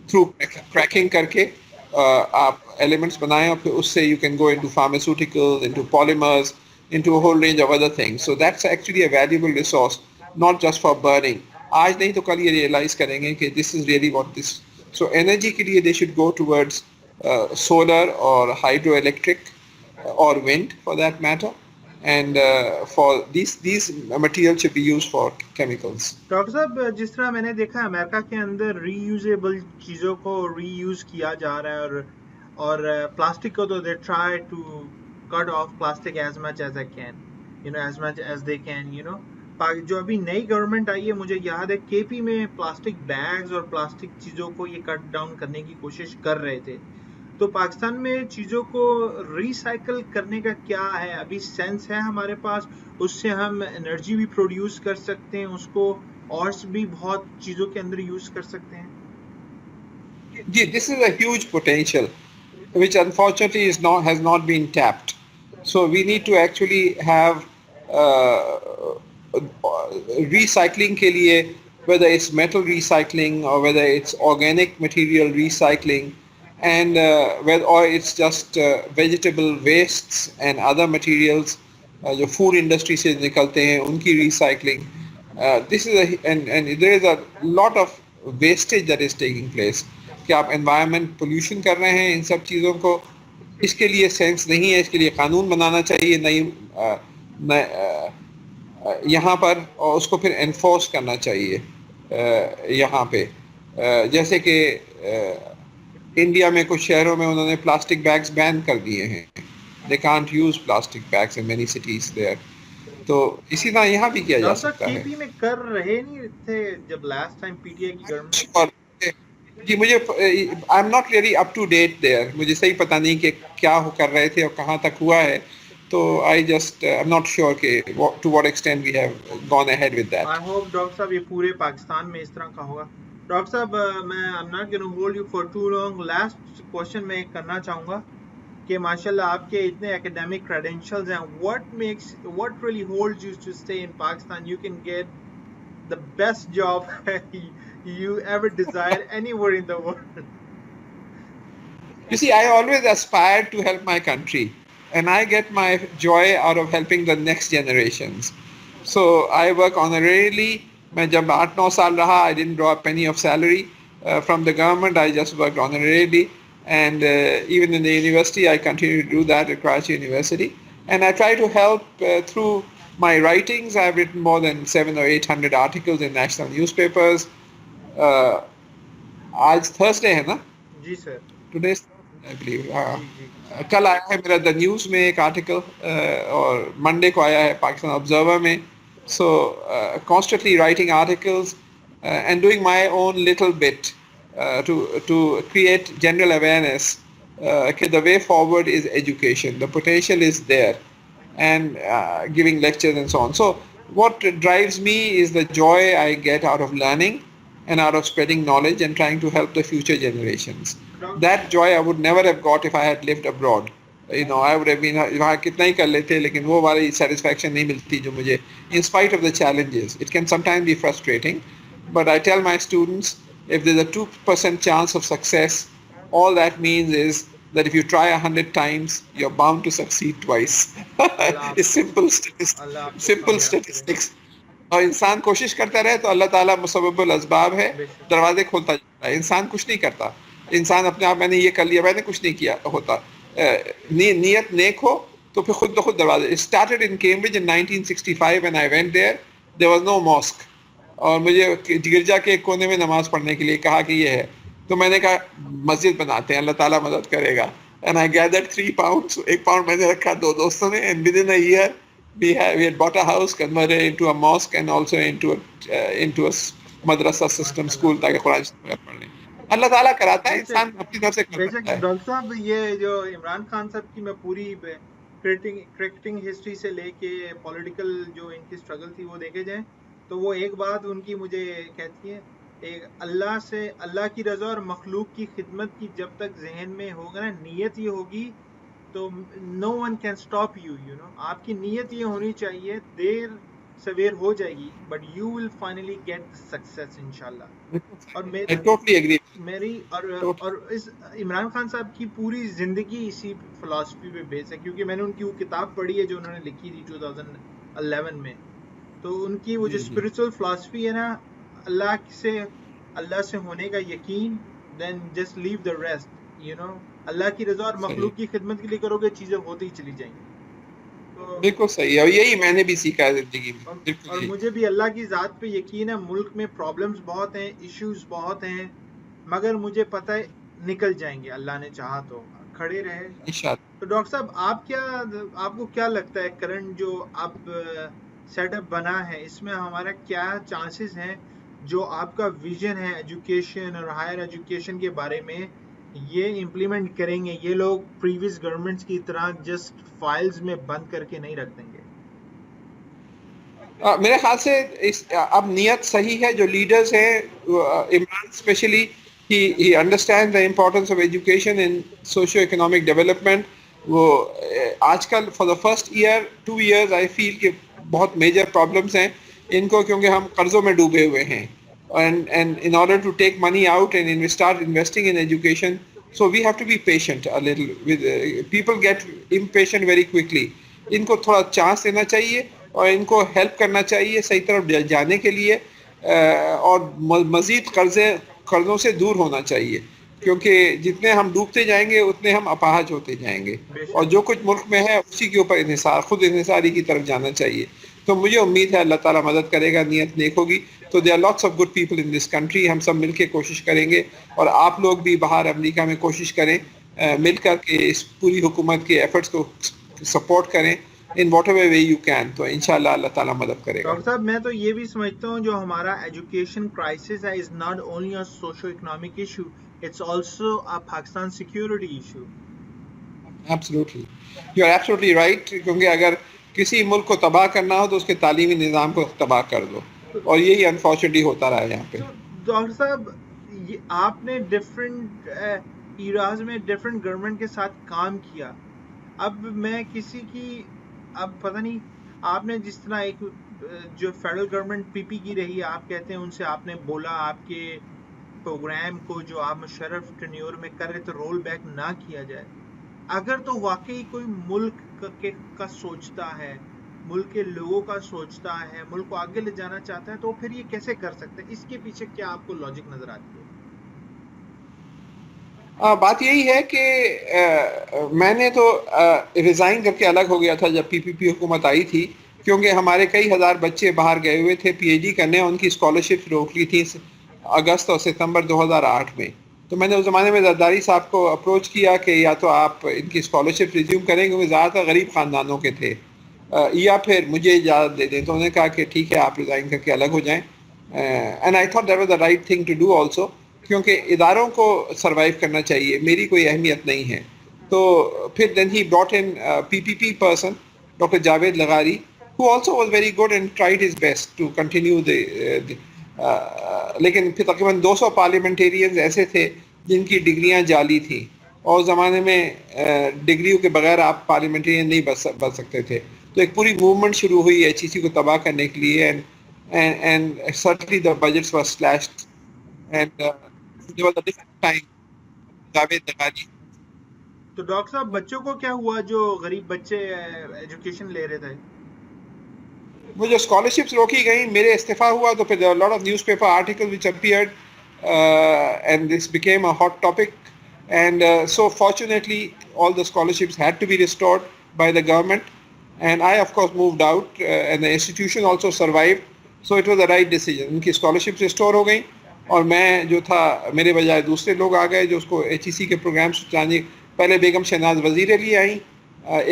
Through cracking karke, آپ elements بنائیں اور پھر اس سے you can go into pharmaceuticals, into polymers, into a whole range of other things. So that's actually a valuable resource, not just for burning. آج نہیں تو کل یہ ریئلائز کریں گے کہ this is really what this. So energy کے لیے they should go towards solar or hydroelectric or wind for that matter. And for these materials should be used for chemicals. Doctor صاحب جس طرح میں نے دیکھا امریکہ کے اندر ری یوزیبل چیزوں کو ری یوز کیا جا رہا ہے اور پلاسٹک کو تو they try to cut off plastic as much as a can as much as they can جو ابھی نئی گورنمنٹ آئی ہے مجھے یاد ہے کے پی میں پلاسٹک بیگز اور پلاسٹک چیزوں کو یہ کٹ ڈاؤن کرنے کی کوشش کر رہے تھے. تو پاکستان میں چیزوں کو ری سائیکل کرنے کا کیا ہے ابھی سینس ہے ہمارے پاس؟ اس سے ہم انرجی بھی پروڈیوس کر سکتے ہیں, اس کو اور بھی بہت چیزوں کے اندر یوز کر سکتے ہیں. This is a huge potential which unfortunately has not been tapped. So we need to actually have recycling کے لیے, whether it's metal recycling or whether it's organic material recycling, and or it's just vegetable wastes and other materials جو food industry سے نکلتے ہیں ان کی recycling. This is and there is a lot of wastage that is taking place. کہ آپ environment pollution کر رہے ہیں ان سب چیزوں کو, اس کے لیے سینس نہیں ہے. اس کے لیے قانون بنانا چاہیے نئی یہاں پر, اور اس کو پھر انفورس کرنا چاہیے یہاں پہ. جیسے کہ انڈیا میں کچھ شہروں میں انہوں نے پلاسٹک بیگز بین کر دیے ہیں. They can't use plastic bags in many cities there. تو اسی طرح یہاں بھی کیا جا سکتا ہے. کے پی میں کر رہے نہیں تھے جب last time P T I کی گورنمنٹ؟ جی مجھے I am not really up to date there, مجھے صحیح پتہ نہیں کہ کیا کر رہے تھے اور کہاں تک ہوا ہے. تو I just I am not sure کہ to what extent we have gone ahead with that. I hope doctor صاحب یہ پورے پاکستان میں اس طرح کا ہوگا. ڈاکٹر صاحب میں I am not gonna hold you for too long. Last question میں کرنا چاہوں گا کہ ماشاءاللہ آپ کے اتنے اکیڈیمک کریڈینشلز ہیں, what really holds you to stay in Pakistan? You can get the best job you ever desire anywhere in the world. You see, I always aspired to help my country, and I get my joy out of helping the next generations. So I work honorarily. میں جب 8-9 سال رہا, I didn't draw a penny of salary. from the government. I just worked honorarily, and even in the university, I continue to do that at Karachi University. And I try to help through my writings. I've written more than 700 or 800 articles in national newspapers. Uh, आज Thursday है ना? जी sir. Today I believe. जी जी. कल आया है मेरा the news में एक article, और मंडे को आया है पाकिस्तान ऑब्जर्वर में. So constantly writing articles and doing my own little bit to create general awareness. Okay, the way forward is education. The potential is there, and giving lectures and so on. So what drives me is the joy I get out of learning and out of spreading knowledge and trying to help the future generations. That joy I would never have got if I had lived abroad. You know, I would have been वहाँ कितना ही कर लेते, लेकिन वो वाली satisfaction नहीं मिलती जो मुझे, in spite of the challenges. It can sometimes be frustrating, but I tell my students, if there's a 2% chance of success, all that means is that if you try 100 times, you're bound to succeed twice. It's simple statistics. अल्लाह आपको Simple कामयाब करे. statistics. और इंसान कोशिश करता रहे तो अल्लाह ताला मुसब्बिबुल असबाब है, बेशक. दरवाजे खोलता जाता है. इंसान कुछ नहीं करता. इंसान अपने आप मैंने ये कर लिया, मैंने कुछ नहीं किया होता. नीयत नेक हो तो फिर खुद ब खुद दरवाजे. It started in Cambridge in 1965 when I went there. There was no mosque. और मुझे गिरजा के एक कोने में नमाज पढ़ने के लिए कहा कि ये है, तो मैंने कहा मस्जिद बनाते हैं, अल्लाह ताला मदद करेगा. And I gathered 3 pounds. 1 pound मैंने रखा 2 दोस्तों ने, and within a year we had bought a house, converted into a mosque and also into a madrasa system school, ताकि कुरान पढ़ लें. अल्लाह ताला कराता है, इंसान अपनी तरफ से कर बेशक सकता है. डॉक्टर साहब, ये जो इमरान खान साहब की मैं पूरी क्रिकेटिंग हिस्ट्री से लेके पॉलिटिकल जो इनकी स्ट्रगल थी वो देखे जाए, तो वो एक बात उनकी मुझे कहती है, एक अल्लाह की रज़ा और मखलूक की खिदमत की जब तक जहन में होगा ना, नीयत ये होगी तो no one can stop you. You know, आपकी नीयत ये होनी चाहिए, देर सवेर हो जाएगी, but you will finally get success इंशाल्लाह. और I totally agree. मेरी और इस इमरान खान साहब की पूरी जिंदगी इसी फिलॉसफी पे बेस है, क्योंकि मैंने उनकी वो किताब पढ़ी है जो उन्होंने लिखी थी 2011 में. तो उनकी वो जो स्पिरिचुअल फिलॉसफी है ना, अल्लाह से होने का यकीन, then just leave the rest. You know, Allah की रजा और मखलूक की खिदमत के लिए करोगे, चीजें होती ही चली जाएंगी. तो बिल्कुल सही है, और यही मैंने भी सीखा है जिंदगी में. और मुझे भी अल्लाह की ज़ात पे यकीन है. मुल्क में प्रॉब्लम्स बहुत हैं, इश्यूज बहुत हैं, मगर मुझे पता है निकल जाएंगे, अल्लाह ने चाहा तो. खड़े रहे इंशाल्लाह. तो डॉक्टर साहब, आपको क्या लगता है करंट जो अब सेटअप बना है, इसमें हमारा क्या चांसेस हैं, जो आपका विजन है एजुकेशन और हायर एजुकेशन के बारे में, ये इम्प्लीमेंट करेंगे ये लोग प्रीवियस गवर्नमेंट्स की तरह जस्ट फाइल्स में बंद करके नहीं रख देंगे? मेरे ख्याल से अब नियत सही है. जो लीडर्स हैं, Imran specially, he understands the importance of education in socio-economic development. वो आजकल for the first year 2 years I feel कि बहुत major problems हैं इनको, क्योंकि हम कर्जों में डूबे हुए हैं. And in order to take money out and start investing in education, so we have to be patient a little. With people get impatient very quickly. इनको थोड़ा चांस देना चाहिए और इनको हेल्प करना चाहिए सही तरफ जाने के लिए, और मज़ीद कर्ज़ों से दूर होना चाहिए, क्योंकि जितने हम डूबते जाएंगे उतने हम अपाहज होते जाएंगे. और जो कुछ मुल्क में है उसी के ऊपर इन्हिसार, खुद इन्हिसारी की तरफ जाना चाहिए. तो मुझे उम्मीद है अल्लाह ताला मदद करेगा, नियत नेक होगी तो. There are lots of good people in this country. हम सब मिलके कोशिश करेंगे, और आप लोग भी बाहर अमेरिका में कोशिश करें, मिलकर के इस पूरी हुकूमत के एफर्ट्स को सपोर्ट करें in whatever way you can. तो इंशाल्लाह अल्लाह ताला मदद करेगा. डॉक्टर साहब, मैं तो ये भी समझता हूँ जो हमारा एजुकेशन क्राइसिस है, is not only a socio economic issue, it's also a Pakistan security issue. Absolutely, you are absolutely right. क्योंकि अगर किसी मुल्क को तबाह करना हो तो उसके तालीमी निज़ाम को तबाह कर दो, और यही अनफॉर्चुनेटली होता रहा है यहाँ पे. तो डॉक्टर साहब, आपने डिफरेंट इराज में डिफरेंट गवर्नमेंट के साथ काम किया. अब मैं किसी की, अब पता नहीं, आपने जिस तरह एक जो फेडरल गवर्नमेंट पीपी की रही, आप कहते हैं उनसे आपने बोला आपके प्रोग्राम को जो आप मुशर्रफ टेन्योर में कर रहे थे रोल बैक ना किया जाए. अगर तो वाकई कोई मुल्क का सोचता है, मुल्क के लोगों का सोचता है, मुल्क को आगे ले जाना चाहता है, तो फिर ये कैसे कर सकते हैं? इसके पीछे क्या आपको लॉजिक नजर आती है? بات یہی ہے کہ میں نے تو ریزائن کر کے الگ ہو گیا تھا جب پی پی پی حکومت آئی تھی، کیونکہ ہمارے کئی ہزار بچے باہر گئے ہوئے تھے پی ایچ ڈی کرنے، ان کی اسکالرشپ روک لی تھی اگست اور ستمبر 2008 میں. تو میں نے اس زمانے میں زرداری صاحب کو اپروچ کیا کہ یا تو آپ ان کی اسکالرشپ ریزیوم کریں، کیونکہ زیادہ تر غریب خاندانوں کے تھے، یا پھر مجھے اجازت دے دیں. تو انہوں نے کہا کہ ٹھیک ہے آپ ریزائن کر کے الگ ہو جائیں. And I thought that was the right thing to do also, کیونکہ اداروں کو سروائیو کرنا چاہیے، میری کوئی اہمیت نہیں ہے. تو پھر then he brought in P P P person doctor Javed لغاری who also was very good and tried his best to continue لیکن پھر تقریباً 200 پارلیمنٹیرینز ایسے تھے جن کی ڈگریاں جعلی تھیں، اور اس زمانے میں ڈگریوں کے بغیر آپ پارلیمنٹرین نہیں بن سکتے تھے. تو ایک پوری موومنٹ شروع ہوئی ایچ ای سی کو تباہ کرنے کے لیے. and certainly the budgets were slashed and there was a different time. Javed لغاری. تو ڈاکٹر صاحب بچوں کو کیا ہوا جو غریب بچے ایجوکیشن لے رہے تھے؟ وہ جو اسکالرشپس روکی گئیں، میرے استعفیٰ ہوا تو پھر lot of newspaper article which appeared and this became a hot topic. And so fortunately all the scholarships had to be restored by the government, and I of course moved out, and the institution also survived, so it was the right decision. ان کی scholarships restore ہو گئیں، اور میں جو تھا میرے بجائے دوسرے لوگ آ گئے جو اس کو ایچ ای سی کے پروگرامس چلانے. پہلے بیگم شہناز وزیر علی آئیں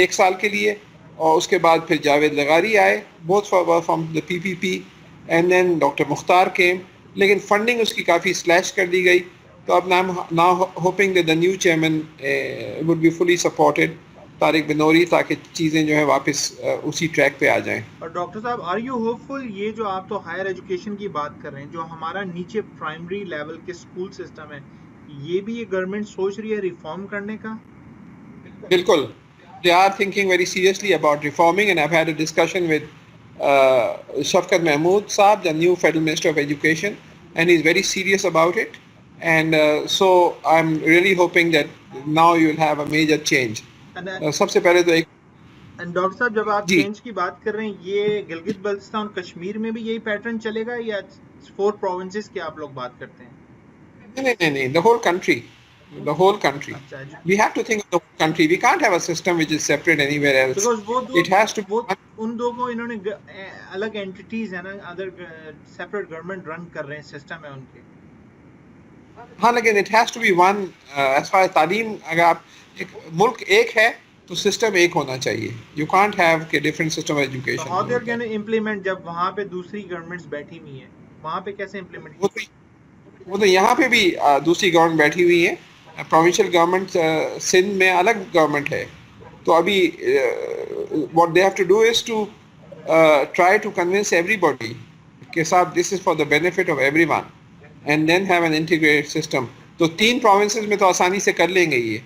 1 سال کے لیے، اور اس کے بعد پھر جاوید لغاری آئے both from the P P P, and then doctor Mukhtar came. لیکن فنڈنگ اس کی کافی سلیش کر دی گئی. تو اب now hoping that the new chairman would be fully supported, Tariq Banuri, تاکہ چیزیں جو ہیں واپس اسی ٹریک پہ آ جائیں. اور ڈاکٹر صاحب آر یو ہوپ فل، یہ جو آپ تو ہائر ایجوکیشن کی بات کر رہے ہیں، جو ہمارا نیچے پرائمری لیول کے اسکول سسٹم ہے، یہ بھی یہ گورنمنٹ سوچ رہی ہے ریفارم کرنے کا؟ بالکل. They are thinking very seriously about reforming, and I've had a discussion with Shafkat Mahmood Saab, the new Federal Minister of Education, and he's very serious about it. And so I'm really hoping that now you'll have a major change. سب سے پہلے تو ایک doctor صاحب جب آپ جی change کی بات کر رہے ہیں، یہ گلگت بلتستان اور کشمیر میں بھی یہی پیٹرن چلے گا یا 4 پروونسز کی آپ لوگ بات کرتے ہیں؟ نہیں the whole country. The whole country. اچھا، We have to think of the whole country. We can't have a system which is separate anywhere else. Because It has to be وہ ان دو کو انہوں نے الگ اینٹیز ہیں نا، ادر سیپریٹ گورنمنٹ رن کر رہے ہیں، سسٹم ہے ان کے. ہاں، لیکن it has to be one. As far تعلیم، اگر آپ ملک ایک ہے تو سسٹم ایک ہونا چاہیے. یو کانٹ ہیو کہ different system of education. How they are going to implement جب وہاں پہ دوسری گورنمنٹس بیٹھی ہوئی ہیں، وہاں پہ کیسے امپلیمنٹ کی؟ وہ تو یہاں پہ بھی دوسری گورنمنٹ بیٹھی ہوئی ہے. پروونشل گورنمنٹ سندھ میں الگ گورنمنٹ ہے. تو ابھی what they have to do is to try to convince everybody کہ صاحب this is for the benefit of everyone, and then have an integrated system. تو 3 پروونسز میں تو آسانی سے کر لیں گے یہ،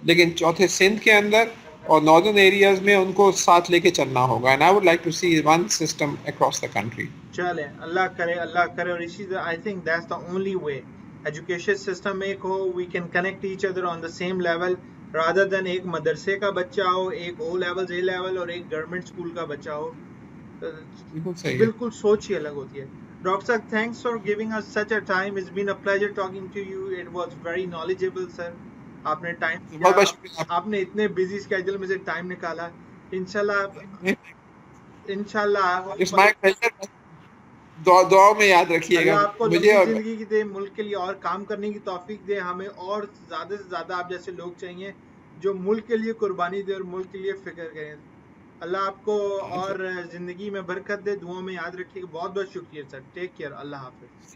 لیکن چوتھے سندھ کے اندر اور ناردرن ایریاز میں ان کو ساتھ لے کے چلنا ہوگا. And I would like to see one system across the country. چلیں، اللہ کرے، اللہ کرے. اور اسی I think that's the only way. Education system ایک ہو، we can connect each other on the same level rather than ایک مدرسے کا بچہ ہو، ایک او لیول اے لیول اور ایک گورنمنٹ اسکول کا بچہ ہو. بالکل سوچ ہی الگ ہوتی ہے. ڈاکٹر صاحب thanks for giving us such a time. It's been a pleasure talking to you. It was very knowledgeable sir. آپ نے ٹائم دیا، بہت بہت شکریہ. آپ نے اتنے بزی اسکیجول میں سے ٹائم نکالا. انشاءاللہ دعاؤں میں یاد رکھیے گا اللہ آپ کو مجھے. لمبی اور زندگی کی دے، ملک کے لیے اور کام کرنے کی توفیق دے. ہمیں اور زیادہ سے زیادہ آپ جیسے لوگ چاہیے جو ملک کے لیے قربانی دے اور ملک کے لیے فکر کریں. اللہ آپ کو اور زندگی میں برکت دے. دعاؤں میں یاد رکھیے گا. بہت بہت شکریہ سر. Take care. اللہ حافظ.